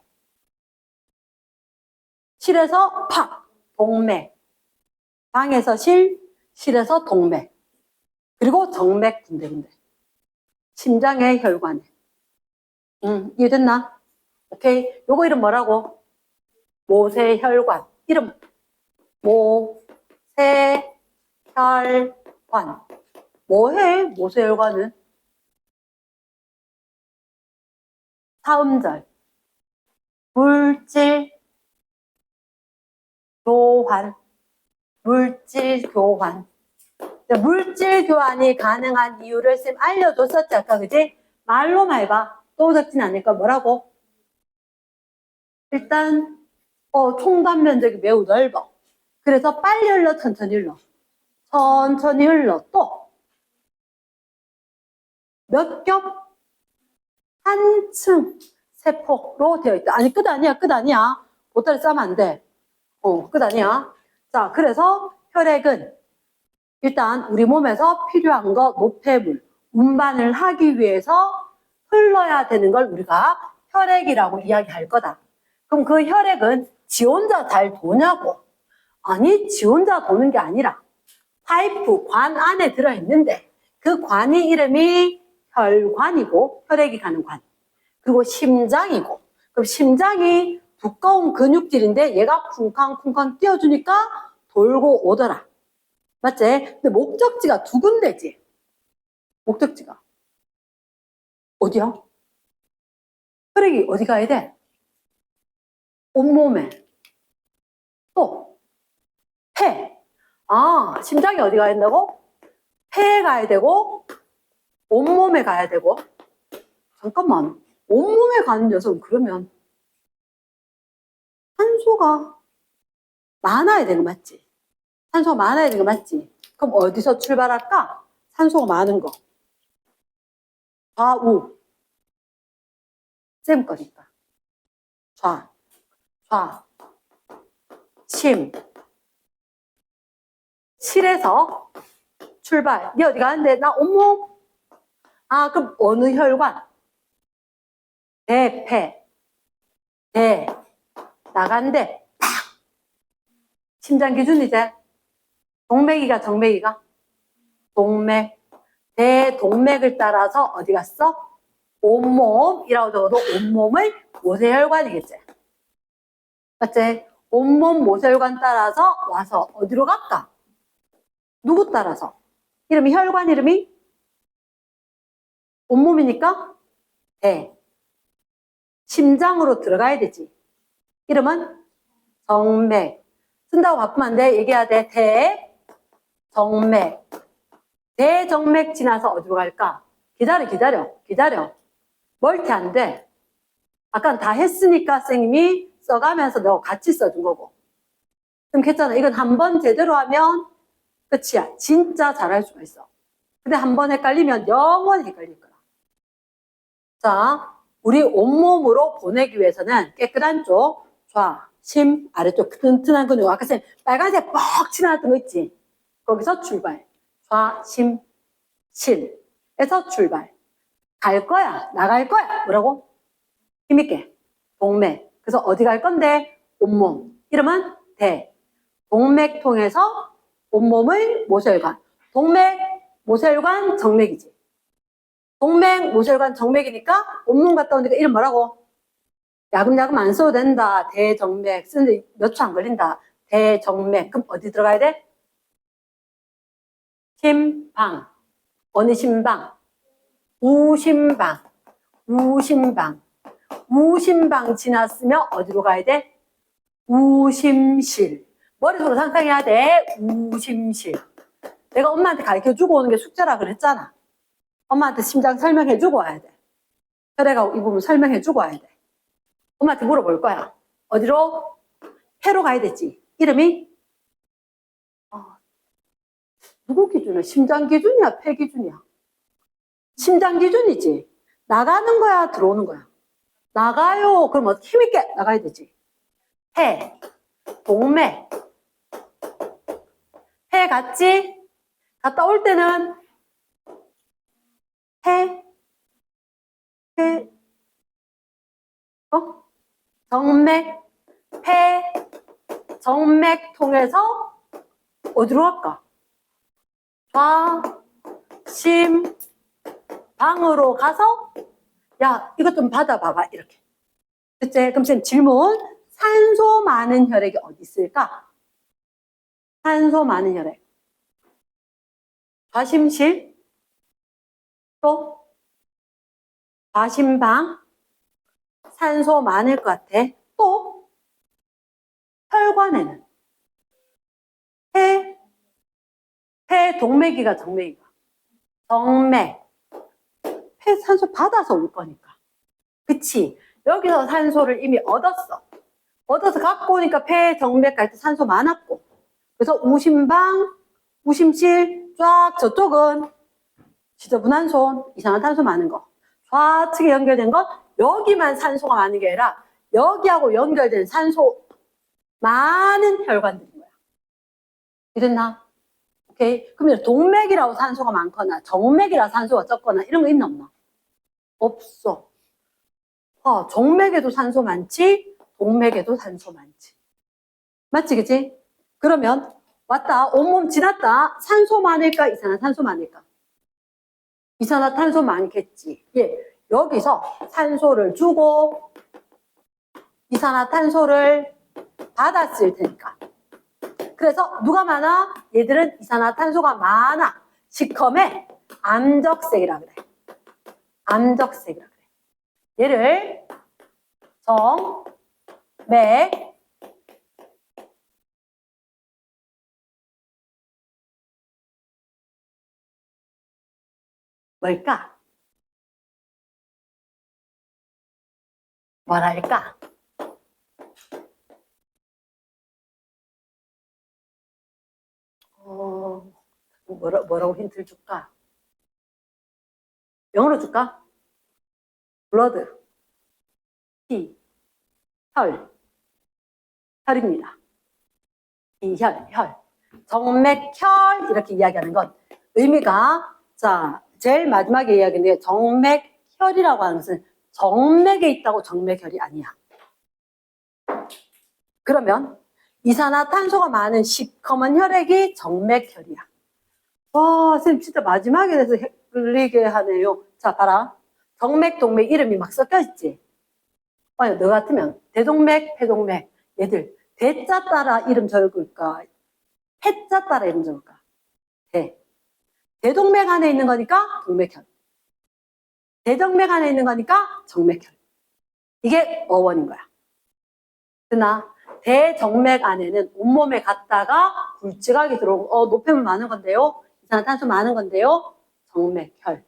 실에서 팍, 동맥. 방에서 실에서 동맥. 그리고 정맥 군데군데. 심장의 혈관에. 이해됐나? 오케이. 요거 이름 뭐라고? 모세혈관. 이름. 모세혈관. 뭐해? 모세혈관은? 사음절. 물질 교환. 물질 교환이 가능한 이유를 쌤 알려줬었지, 아까, 그지? 말로만 해봐. 또 적진 않을까? 뭐라고? 일단, 총단 면적이 매우 넓어. 그래서 빨리 흘러, 천천히 흘러. 천천히 흘러. 또, 몇 겹? 한 층 세포로 되어 있다. 아니, 끝 아니야. 보따리 싸면 안 돼. 끝 아니야. 자, 그래서 혈액은 일단 우리 몸에서 필요한 거 노폐물, 운반을 하기 위해서 흘러야 되는 걸 우리가 혈액이라고 이야기할 거다. 그럼 그 혈액은 지 혼자 잘 도냐고? 아니, 지 혼자 도는 게 아니라 파이프, 관 안에 들어있는데 그 관이 이름이 혈관이고, 혈액이 가는 관. 그리고 심장이고, 그럼 심장이 두꺼운 근육질인데 얘가 쿵쾅쿵쾅 뛰어주니까 돌고 오더라. 맞지? 근데 목적지가 두 군데지. 목적지가. 어디야? 혈액이 어디 가야 돼? 온몸에. 또, 폐. 아, 심장이 어디 가야 된다고? 폐에 가야 되고, 온몸에 가야 되고. 잠깐만. 온몸에 가는 녀석은 그러면 산소가 많아야 되는 거 맞지? 산소가 많아야 되는 거 맞지? 그럼 어디서 출발할까? 산소가 많은 거. 좌우. 쌤 거니까. 좌. 심. 실에서 출발. 니 어디 가는데? 나 온몸? 아, 그럼 어느 혈관? 대. 나간대. 팍. 심장 기준 이제. 동맥이가 정맥이가? 동맥. 대동맥을 따라서 어디 갔어? 온몸이라고 적어도 온몸의 모세혈관이겠지. 맞지? 온몸 모세혈관 따라서 와서 어디로 갈까? 누구 따라서? 혈관 이름이? 온몸이니까? 심장으로 들어가야 되지. 이름은 정맥. 쓴다고 바쁘면 안 돼. 얘기해야 돼. 대정맥. 대정맥 지나서 어디로 갈까? 기다려. 멀티 안 돼. 아까 다 했으니까 선생님이 써가면서 너 같이 써준 거고. 그럼 괜찮아. 이건 한 번 제대로 하면 끝이야. 진짜 잘할 수가 있어. 근데 한 번 헷갈리면 영원히 헷갈릴 거야. 자, 우리 온몸으로 보내기 위해서는 깨끗한 쪽, 좌, 심, 아래쪽 튼튼한 근육. 아까 쌤 빨간색 뻑 지나갔던 거 있지? 거기서 출발. 좌, 심, 실에서 출발. 갈 거야. 나갈 거야. 뭐라고? 힘있게. 동맥. 그래서 어디 갈 건데? 온몸. 이름은 대. 동맥 통해서 온몸의 모세혈관. 동맥, 모세혈관, 정맥이지. 동맥, 모세혈관, 정맥이니까 온몸 갔다 오니까 이름 뭐라고? 야금야금 안 써도 된다. 대정맥. 쓰는데 몇 초 안 걸린다. 대정맥. 그럼 어디 들어가야 돼? 심방. 어느 심방? 우심방. 우심방 지났으면 어디로 가야 돼? 우심실. 머릿속으로 상상해야 돼. 우심실. 내가 엄마한테 가르쳐주고 오는 게 숙제라 그랬잖아. 엄마한테 심장 설명해주고 와야 돼. 혈액하고 이 부분 설명해주고 와야 돼. 엄마한테 물어볼 거야. 어디로? 폐로 가야 되지. 이름이? 누구 기준이야? 심장 기준이야? 폐 기준이야? 심장 기준이지. 나가는 거야? 들어오는 거야? 나가요. 그럼 어떻게 힘있게 나가야 되지? 폐, 동맥. 폐 갔지? 갔다 올 때는 폐, 정맥, 폐, 정맥 통해서 어디로 갈까? 좌, 심, 방으로 가서 야, 이것 좀 받아봐봐. 이렇게. 그치? 그럼 선생님 질문. 산소 많은 혈액이 어디 있을까? 산소 많은 혈액. 좌심실, 또 좌심방. 산소 많을 것 같아. 또 혈관에는 폐 동맥이가 정맥이가. 정맥. 폐 산소 받아서 올 거니까. 그치? 여기서 산소를 이미 얻었어. 얻어서 갖고 오니까 폐 정맥 갈 때 산소 많았고. 그래서 우심방, 우심실, 쫙 저쪽은 지저분한 손, 이산화탄소 많은 거. 좌측에 연결된 건 여기만 산소가 많은 게 아니라 여기하고 연결된 산소 많은 혈관들인 거야. 이랬나? 오케이. 그러면 동맥이라고 산소가 많거나 정맥이라 산소가 적거나 이런 거 있나 없나? 없어. 정맥에도 산소 많지, 동맥에도 산소 많지. 맞지, 그치? 그러면 왔다, 온몸 지났다. 산소 많을까, 이산화탄소 많을까? 이산화탄소 많겠지. 예, 여기서 산소를 주고 이산화탄소를 받았을 테니까. 그래서 누가 많아? 얘들은 이산화탄소가 많아. 시커매 암적색이라 그래. 암적색이라 그래. 얘를 정맥 뭘까? 뭐랄까? 뭐라고 힌트를 줄까? 영어로 줄까? blood, 피, 혈입니다. 혈. 정맥혈 이렇게 이야기하는 건 의미가 자 제일 마지막에 이야기인데 정맥혈이라고 하는 것은 정맥에 있다고 정맥혈이 아니야. 그러면 이산화탄소가 많은 시커먼 혈액이 정맥혈이야. 와, 선생님 진짜 마지막에 대해서 헷갈리게 하네요. 자, 봐라. 정맥, 동맥 이름이 막 섞여 있지? 너 같으면 대동맥, 폐동맥 얘들 대자 따라 이름 적을까? 패자 따라 이름 적을까? 대동맥 안에 있는 거니까 동맥혈. 대정맥 안에 있는 거니까 정맥혈. 이게 어원인 거야. 그러나 대정맥 안에는 온몸에 갔다가 굵직하게 들어오고 노폐물 많은 건데요. 이산화탄소 많은 건데요. 정맥혈.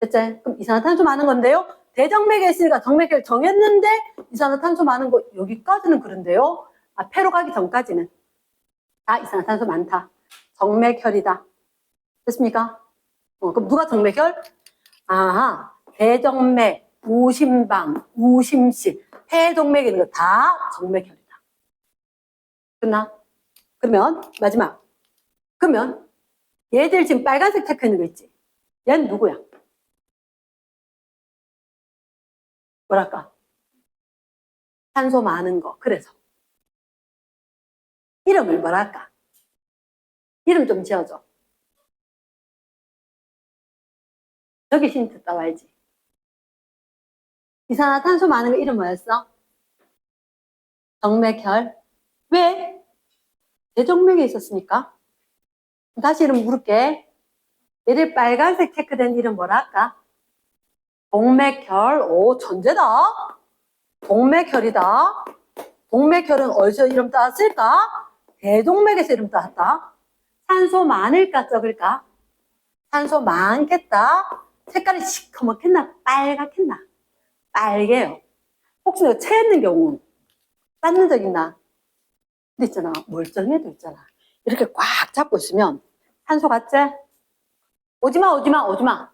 됐지? 그럼 이산화탄소 많은 건데요. 대정맥에 있으니까 정맥혈 정했는데 이산화탄소 많은 거 여기까지는 그런데요. 폐로 가기 전까지는 이산화탄소 많다. 정맥혈이다. 됐습니까? 그럼 누가 정맥혈? 대정맥, 우심방, 우심실, 폐동맥 있는 거 다 정맥혈이다. 끝나? 그러면 마지막. 그러면 얘들 지금 빨간색 체크 있는 거 있지? 얘는 누구야? 뭐랄까? 산소 많은 거. 그래서 이름을 뭐랄까? 이름 좀 지어줘. 저기 힌트 따와야지. 이산화탄소 많은 거 이름 뭐였어? 정맥혈. 왜? 대정맥에 있었으니까. 다시 이름 물을게. 얘를 빨간색 체크된 이름 뭐랄까? 동맥혈. 오, 천재다. 동맥혈이다. 동맥혈은 어디서 이름 따왔을까? 대동맥에서 이름 따왔다. 산소 많을까 적을까? 산소 많겠다. 색깔이 시커멓겠나? 빨갛겠나? 빨개요. 혹시 너 체했는 경우 땄는 적 있나? 근데 있잖아. 멀쩡해도 있잖아. 이렇게 꽉 잡고 있으면 산소 같지? 오지마, 오지마, 오지마.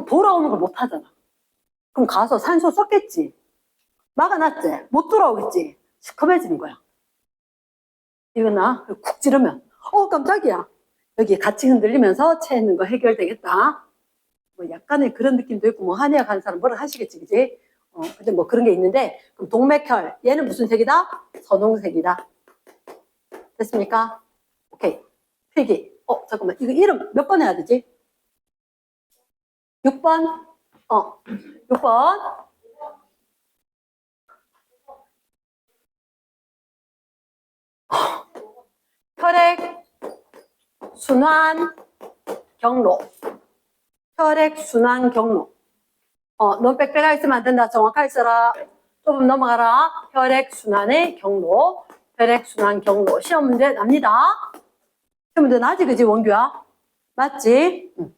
돌아오는 걸 못 하잖아. 그럼 가서 산소 쏟겠지. 막아놨지. 못 돌아오겠지. 시커매지는 거야. 이거나 쿡 찌르면 깜짝이야. 여기 같이 흔들리면서 체했는 거 해결되겠다. 뭐 약간의 그런 느낌도 있고 뭐 한의학 하는 사람 뭐라 하시겠지, 그지? 근데 뭐 그런 게 있는데 그럼 동맥혈 얘는 무슨 색이다? 선홍색이다. 됐습니까? 오케이. 필기. 잠깐만 이거 이름 몇 번 해야 되지? 6번? 6번. 혈액 순환 경로. 혈액 순환 경로. 넌 빽빽하게 있으면 안 된다. 정확하게 써라. 조금 넘어가라. 혈액 순환의 경로. 혈액 순환 경로. 시험 문제 납니다. 시험 문제 나지, 그지, 원규야? 맞지? 응.